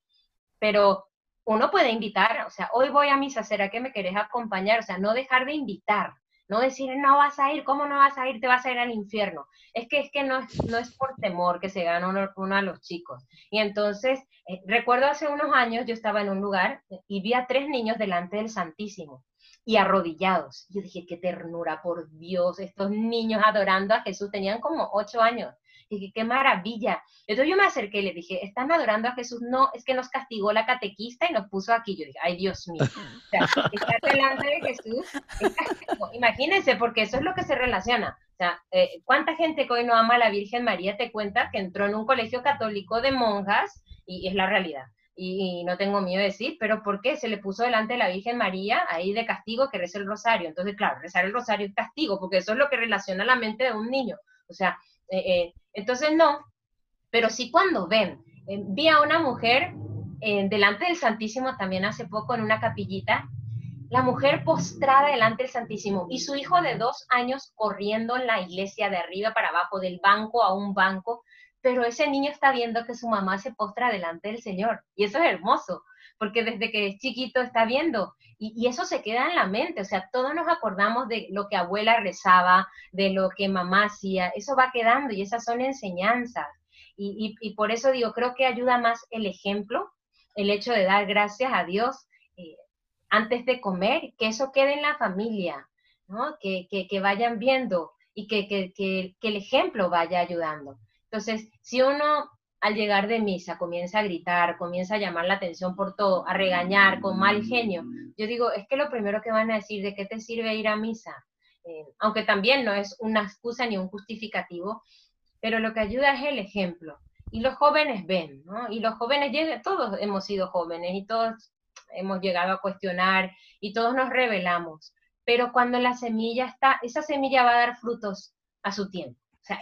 pero uno puede invitar, o sea, hoy voy a misa, ¿será que me querés acompañar? O sea, no dejar de invitar, no decir, no vas a ir, ¿cómo no vas a ir? Te vas a ir al infierno. Es que no es por temor que se gana uno a los chicos. Y entonces, recuerdo hace unos años, yo estaba en un lugar y vi a 3 niños delante del Santísimo y arrodillados. Yo dije, qué ternura, por Dios, estos niños adorando a Jesús, tenían como 8 años. Dije, qué maravilla. Entonces yo me acerqué y le dije, ¿están adorando a Jesús? No, es que nos castigó la catequista y nos puso aquí. Yo dije, ay, Dios mío. O sea, estar delante de Jesús es castigo. Imagínense, porque eso es lo que se relaciona. O sea, ¿cuánta gente que hoy no ama a la Virgen María te cuenta que entró en un colegio católico de monjas? Y es la realidad. Y no tengo miedo de decir, pero ¿por qué? Se le puso delante de la Virgen María ahí de castigo que reza el rosario. Entonces, claro, rezar el rosario es castigo, porque eso es lo que relaciona la mente de un niño. O sea, entonces no, pero sí cuando ven. Vi a una mujer delante del Santísimo también hace poco en una capillita, la mujer postrada delante del Santísimo y su hijo de 2 años corriendo en la iglesia de arriba para abajo, del banco a un banco, pero ese niño está viendo que su mamá se postra delante del Señor. Y eso es hermoso, porque desde que es chiquito está viendo. Y eso se queda en la mente. O sea, todos nos acordamos de lo que abuela rezaba, de lo que mamá hacía. Eso va quedando y esas son enseñanzas. Y por eso digo, creo que ayuda más el ejemplo, el hecho de dar gracias a Dios antes de comer, que eso quede en la familia, ¿no? Que vayan viendo y que el ejemplo vaya ayudando. Entonces, si uno al llegar de misa comienza a gritar, comienza a llamar la atención por todo, a regañar con mal genio, yo digo, es que lo primero que van a decir, ¿de qué te sirve ir a misa? Aunque también no es una excusa ni un justificativo, pero lo que ayuda es el ejemplo. Y los jóvenes ven, ¿no? Y los jóvenes llegan, todos hemos sido jóvenes y todos hemos llegado a cuestionar y todos nos rebelamos. Pero cuando la semilla está, esa semilla va a dar frutos a su tiempo. O sea,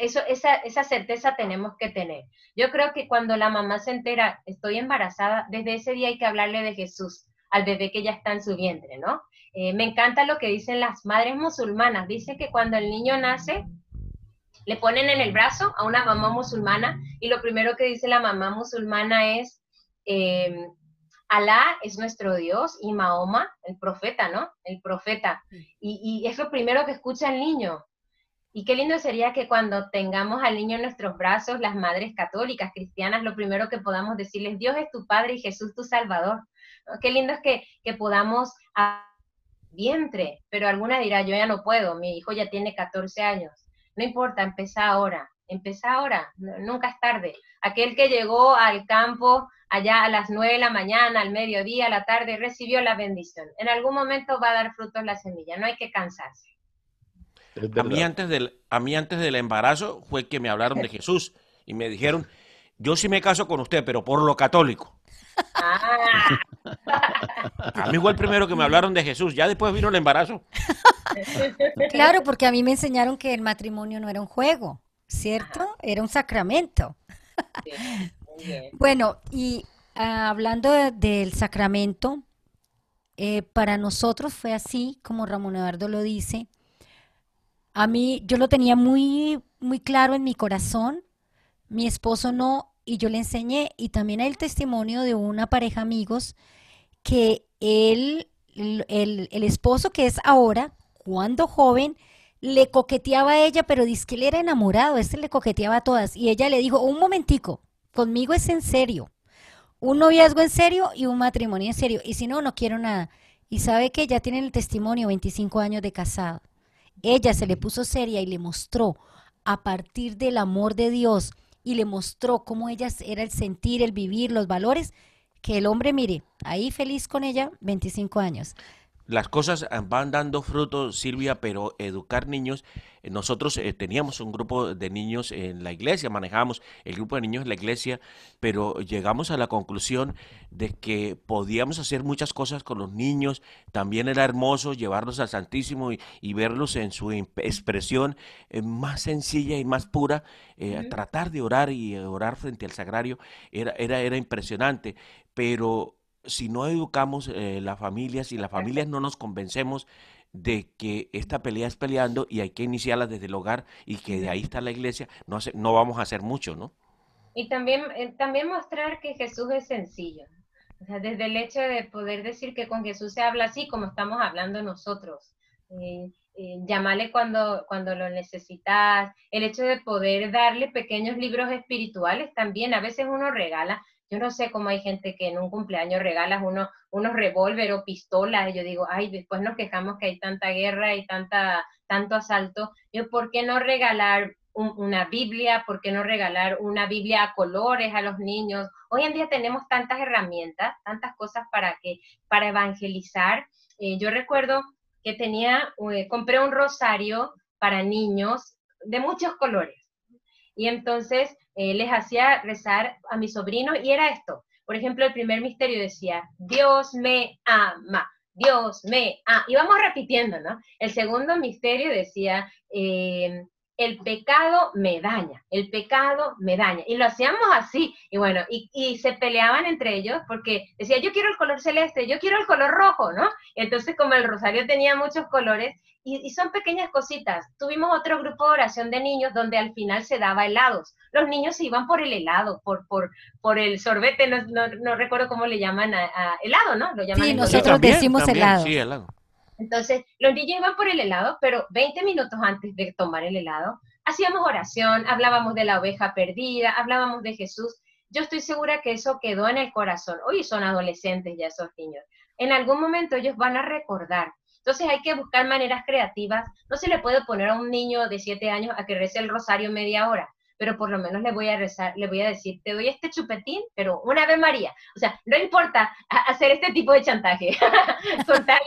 esa certeza tenemos que tener. Yo creo que cuando la mamá se entera, estoy embarazada, desde ese día hay que hablarle de Jesús al bebé que ya está en su vientre, ¿no? Me encanta lo que dicen las madres musulmanas. Dice que cuando el niño nace, le ponen en el brazo a una mamá musulmana y lo primero que dice la mamá musulmana es Alá es nuestro Dios y Mahoma, el profeta, ¿no? El profeta. Y es lo primero que escucha el niño. Y qué lindo sería que cuando tengamos al niño en nuestros brazos, las madres católicas, cristianas, lo primero que podamos decirles, Dios es tu Padre y Jesús tu Salvador. ¿No? Qué lindo es que podamos vientre, pero alguna dirá, yo ya no puedo, mi hijo ya tiene 14 años. No importa, empieza ahora, nunca es tarde. Aquel que llegó al campo allá a las 9 de la mañana, al mediodía, a la tarde, recibió la bendición. En algún momento va a dar frutos la semilla, no hay que cansarse. A mí antes del embarazo fue que me hablaron de Jesús y me dijeron, yo sí me caso con usted, pero por lo católico. Ah. A mí fue el primero que me hablaron de Jesús, ya después vino el embarazo. Claro, porque a mí me enseñaron que el matrimonio no era un juego, ¿cierto? Era un sacramento. Sí, muy bien. Bueno, y hablando del sacramento, para nosotros fue así, como Ramón Eduardo lo dice. A mí, yo lo tenía muy, muy claro en mi corazón, mi esposo no, y yo le enseñé, y también hay el testimonio de una pareja amigos que el esposo que es ahora, cuando joven, le coqueteaba a ella, pero dice que él era enamorado, le coqueteaba a todas, y ella le dijo, un momentico, conmigo es en serio, un noviazgo en serio y un matrimonio en serio, y si no, no quiero nada. Y sabe que ya tienen el testimonio, 25 años de casado. Ella se le puso seria y le mostró a partir del amor de Dios y le mostró cómo ella era el sentir, el vivir, los valores, que el hombre, mire, ahí feliz con ella, 25 años. Las cosas van dando frutos, Silvia, pero educar niños, nosotros teníamos un grupo de niños en la iglesia, manejábamos el grupo de niños en la iglesia, pero llegamos a la conclusión de que podíamos hacer muchas cosas con los niños, también era hermoso llevarlos al Santísimo y verlos en su expresión más sencilla y más pura, tratar de orar y orar frente al sagrario era impresionante, pero si no educamos las familias, si las familias no nos convencemos de que esta pelea es peleando y hay que iniciarla desde el hogar y que de ahí está la iglesia, no vamos a hacer mucho, ¿no? Y también mostrar que Jesús es sencillo. O sea, desde el hecho de poder decir que con Jesús se habla así como estamos hablando nosotros. Llamarle cuando lo necesitas. El hecho de poder darle pequeños libros espirituales también. A veces uno regala. Yo no sé cómo hay gente que en un cumpleaños regalas unos revólver o pistolas. Y yo digo, ay, después nos quejamos que hay tanta guerra y tanto asalto. Yo, ¿por qué no regalar una Biblia? ¿Por qué no regalar una Biblia a colores a los niños? Hoy en día tenemos tantas herramientas, tantas cosas para evangelizar. Yo recuerdo que compré un rosario para niños de muchos colores. Y entonces les hacía rezar a mis sobrinos y era esto. Por ejemplo, el primer misterio decía, Dios me ama, Dios me ama. Y vamos repitiendo, ¿no? El segundo misterio decía, el pecado me daña, el pecado me daña. Y lo hacíamos así, y bueno, y se peleaban entre ellos porque decía, yo quiero el color celeste, yo quiero el color rojo, ¿no? Entonces, como el rosario tenía muchos colores, y son pequeñas cositas. Tuvimos otro grupo de oración de niños donde al final se daba helados. Los niños se iban por el helado, por el sorbete, no recuerdo cómo le llaman a helado, ¿no? Lo llaman Sí, en nosotros También, decimos también, helado. sí, helado. Entonces, los niños iban por el helado, pero 20 minutos antes de tomar el helado, hacíamos oración, hablábamos de la oveja perdida, hablábamos de Jesús. Yo estoy segura que eso quedó en el corazón. Hoy son adolescentes ya esos niños. En algún momento ellos van a recordar. Entonces hay que buscar maneras creativas. No se le puede poner a un niño de 7 años a que rece el rosario media hora, pero por lo menos le voy a rezar, le voy a decir, te doy este chupetín, pero una Ave María. O sea, no importa hacer este tipo de chantaje. Total,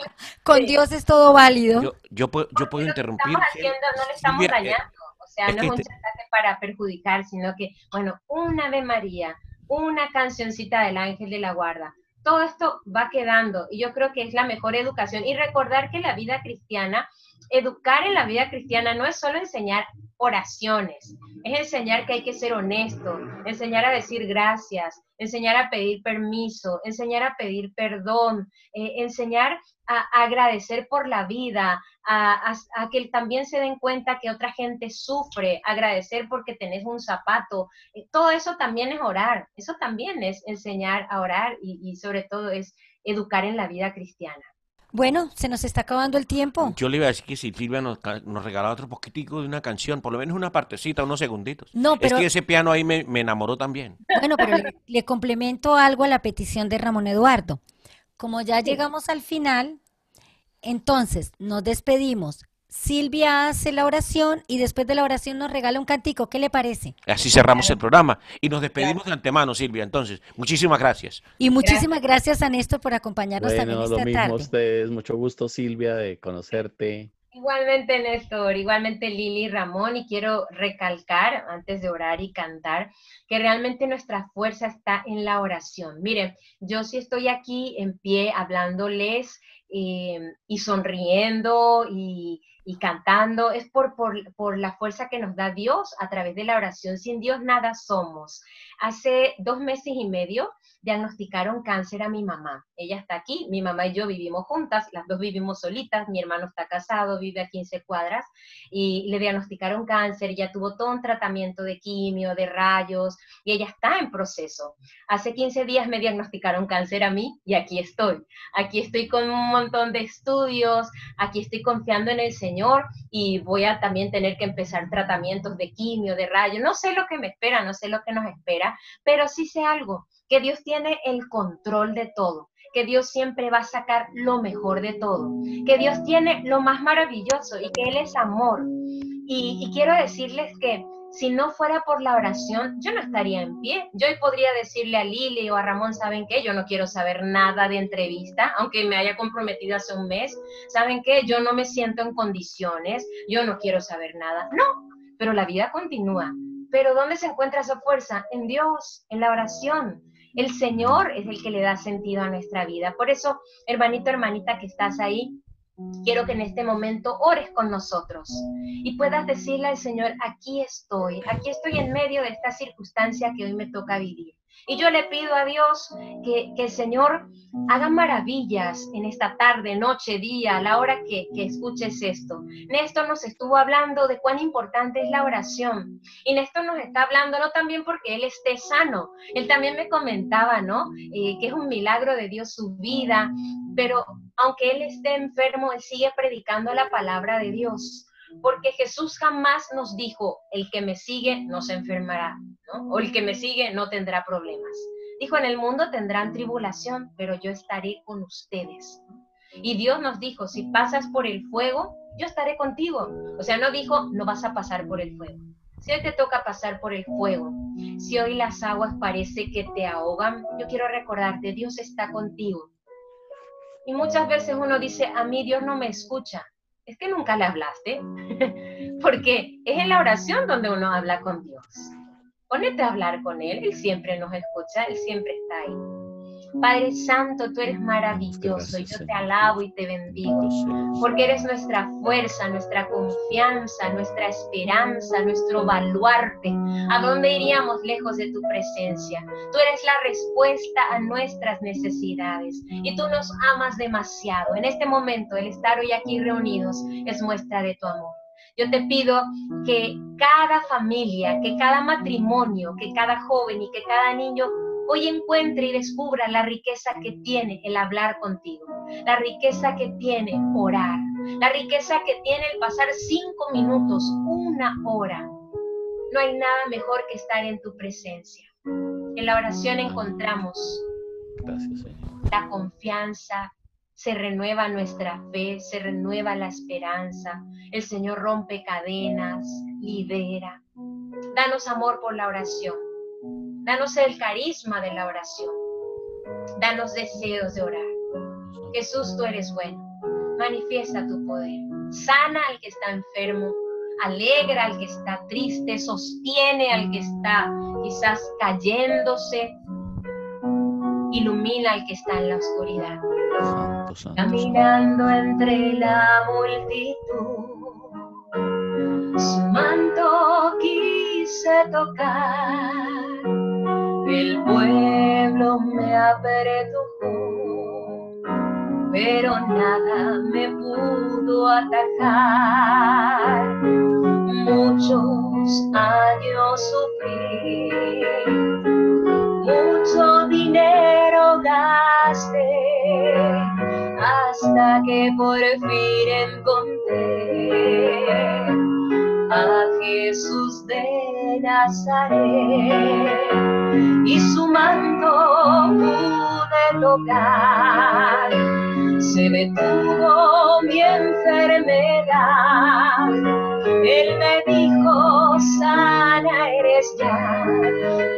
Con sí. Dios es todo válido. Yo puedo Lo que interrumpir. estamos haciendo no le estamos Silvia, dañando. O sea, es no que es un chantaje para perjudicar, sino que, bueno, una Ave María, una cancioncita del Ángel de la Guarda. Todo esto va quedando y yo creo que es la mejor educación. Y recordar que la vida cristiana, educar en la vida cristiana no es solo enseñar oraciones, es enseñar que hay que ser honesto, enseñar a decir gracias, enseñar a pedir permiso, enseñar a pedir perdón, enseñar a agradecer por la vida, a que también se den cuenta que otra gente sufre, agradecer porque tenés un zapato. Todo eso también es orar, eso también es enseñar a orar y sobre todo es educar en la vida cristiana. Bueno, se nos está acabando el tiempo. Yo le iba a decir que si Silvia nos regalaba otro poquitico de una canción, por lo menos una partecita, unos segunditos. No, Es pero que ese piano ahí me enamoró también. bueno, pero le complemento algo a la petición de Ramón Eduardo. Como ya llegamos al final, entonces nos despedimos. Silvia hace la oración y después de la oración nos regala un cantico. ¿Qué le parece? Así cerramos el programa y nos despedimos de antemano, Silvia. Entonces, muchísimas gracias. Y muchísimas gracias a Néstor por acompañarnos también Bueno, lo esta mismo a tarde. ustedes. Mucho gusto, Silvia, de conocerte. Igualmente, Néstor, igualmente Lili y Ramón, y quiero recalcar, antes de orar y cantar, que realmente nuestra fuerza está en la oración. Miren, yo sí estoy aquí en pie hablándoles y sonriendo y cantando, es por la fuerza que nos da Dios a través de la oración. Sin Dios nada somos. Hace 2 meses y medio diagnosticaron cáncer a mi mamá. Ella está aquí, mi mamá y yo vivimos juntas, las dos vivimos solitas, mi hermano está casado, vive a 15 cuadras, y le diagnosticaron cáncer, ya tuvo todo un tratamiento de quimio, de rayos, y ella está en proceso. Hace 15 días me diagnosticaron cáncer a mí, y aquí estoy con un montón de estudios, aquí estoy confiando en el Señor, y voy a también tener que empezar tratamientos de quimio, de rayos, no sé lo que me espera, no sé lo que nos espera, pero sí sé algo, que Dios tiene el control de todo, que Dios siempre va a sacar lo mejor de todo, que Dios tiene lo más maravilloso y que Él es amor. Y quiero decirles que si no fuera por la oración, yo no estaría en pie. Yo hoy podría decirle a Lili o a Ramón, ¿saben qué? Yo no quiero saber nada de entrevista, aunque me haya comprometido hace un mes. ¿Saben qué? Yo no me siento en condiciones, yo no quiero saber nada. No, pero la vida continúa. Pero ¿dónde se encuentra esa fuerza? En Dios, en la oración. El Señor es el que le da sentido a nuestra vida. Por eso, hermanito, hermanita que estás ahí, quiero que en este momento ores con nosotros y puedas decirle al Señor, aquí estoy en medio de esta circunstancia que hoy me toca vivir. Y yo le pido a Dios que el Señor haga maravillas en esta tarde, noche, día, a la hora que escuches esto. Néstor nos estuvo hablando de cuán importante es la oración. Y Néstor nos está hablando no también porque él esté sano. Él también me comentaba, ¿no? Que es un milagro de Dios su vida. Pero aunque él esté enfermo, él sigue predicando la palabra de Dios. Porque Jesús jamás nos dijo, el que me sigue no se enfermará, ¿no? O el que me sigue no tendrá problemas. Dijo, en el mundo tendrán tribulación, pero yo estaré con ustedes. Y Dios nos dijo, si pasas por el fuego, yo estaré contigo. O sea, no dijo, no vas a pasar por el fuego. Si hoy te toca pasar por el fuego, si hoy las aguas parece que te ahogan, yo quiero recordarte, Dios está contigo. Y muchas veces uno dice, a mí Dios no me escucha. Es que nunca le hablaste, porque es en la oración donde uno habla con Dios. Ponete a hablar con Él, Él siempre nos escucha, Él siempre está ahí. Padre Santo, tú eres maravilloso y yo te alabo y te bendigo, porque eres nuestra fuerza, nuestra confianza, nuestra esperanza, nuestro baluarte. ¿A dónde iríamos lejos de tu presencia? Tú eres la respuesta a nuestras necesidades y tú nos amas demasiado. En este momento, el estar hoy aquí reunidos es muestra de tu amor. Yo te pido que cada familia, que cada matrimonio, que cada joven y que cada niño hoy encuentre y descubra la riqueza que tiene el hablar contigo, la riqueza que tiene orar, la riqueza que tiene el pasar 5 minutos, 1 hora. No hay nada mejor que estar en tu presencia. En la oración encontramos la confianza, se renueva nuestra fe, se renueva la esperanza. El Señor rompe cadenas, libera. Danos amor por la oración. Danos el carisma de la oración. Danos deseos de orar. Jesús, tú eres bueno. Manifiesta tu poder. Sana al que está enfermo. Alegra al que está triste. Sostiene al que está quizás cayéndose. Ilumina al que está en la oscuridad. Santo, santo, Caminando entre la multitud, su manto quise tocar, el pueblo me apretujó, pero nada me pudo atacar. Muchos años sufrí, mucho dinero gasté, hasta que por fin encontré a Jesús de Nazaret, y su manto pude tocar. Se detuvo mi enfermedad, Él me dijo: sana eres ya,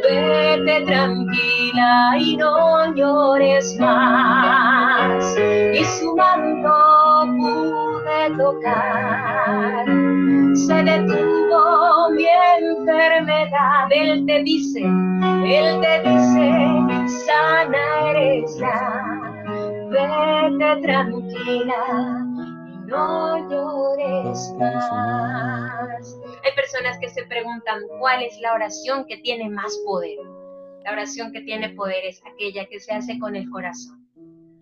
vete tranquila y no llores más. Y su manto pude tocar, se detuvo mi enfermedad. Él te dice, sana eres ya, vete tranquila y no llores más. Hay personas que se preguntan cuál es la oración que tiene más poder. La oración que tiene poder es aquella que se hace con el corazón.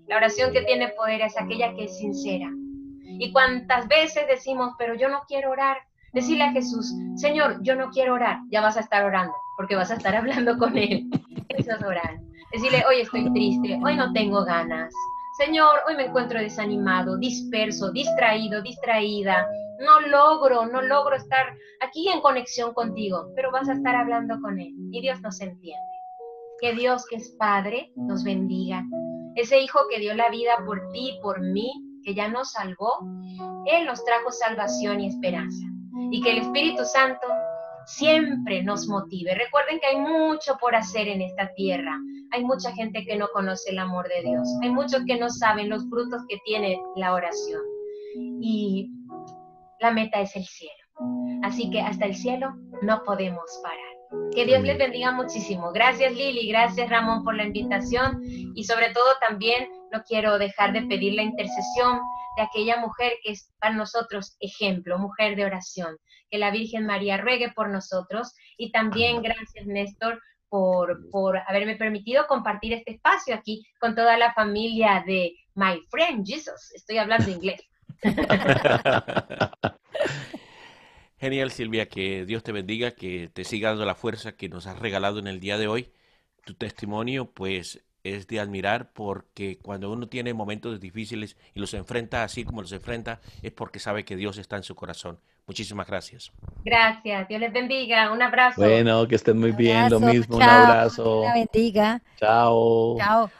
La oración que tiene poder es aquella que es sincera. Y cuántas veces decimos, pero yo no quiero orar. Decirle a Jesús: Señor, yo no quiero orar. Ya vas a estar orando, porque vas a estar hablando con Él. Eso es orar. Decirle: hoy estoy triste, hoy no tengo ganas. Señor, hoy me encuentro desanimado, disperso, distraído, distraída. No logro estar aquí en conexión contigo, pero vas a estar hablando con Él. Y Dios nos entiende. Que Dios, que es Padre, nos bendiga. Ese Hijo que dio la vida por ti y por mí, que ya nos salvó, Él nos trajo salvación y esperanza. Y que el Espíritu Santo siempre nos motive. Recuerden que hay mucho por hacer en esta tierra. Hay mucha gente que no conoce el amor de Dios. Hay muchos que no saben los frutos que tiene la oración. Y la meta es el cielo. Así que hasta el cielo no podemos parar. Que Dios les bendiga muchísimo. Gracias, Lili, gracias, Ramón, por la invitación. Y sobre todo también no quiero dejar de pedir la intercesión de aquella mujer que es para nosotros ejemplo, mujer de oración. Que la Virgen María ruegue por nosotros. Y también gracias, Néstor, por haberme permitido compartir este espacio aquí con toda la familia de My Friend Jesus. Estoy hablando inglés. Genial, Silvia, que Dios te bendiga, que te siga dando la fuerza que nos has regalado en el día de hoy. Tu testimonio, pues, es de admirar, porque cuando uno tiene momentos difíciles y los enfrenta así como los enfrenta, es porque sabe que Dios está en su corazón. Muchísimas gracias. Gracias, Dios les bendiga. Un abrazo. Bueno, que estén muy bien, lo Abrazo, mismo, un chao, abrazo. Dios la bendiga. Chao. Chao.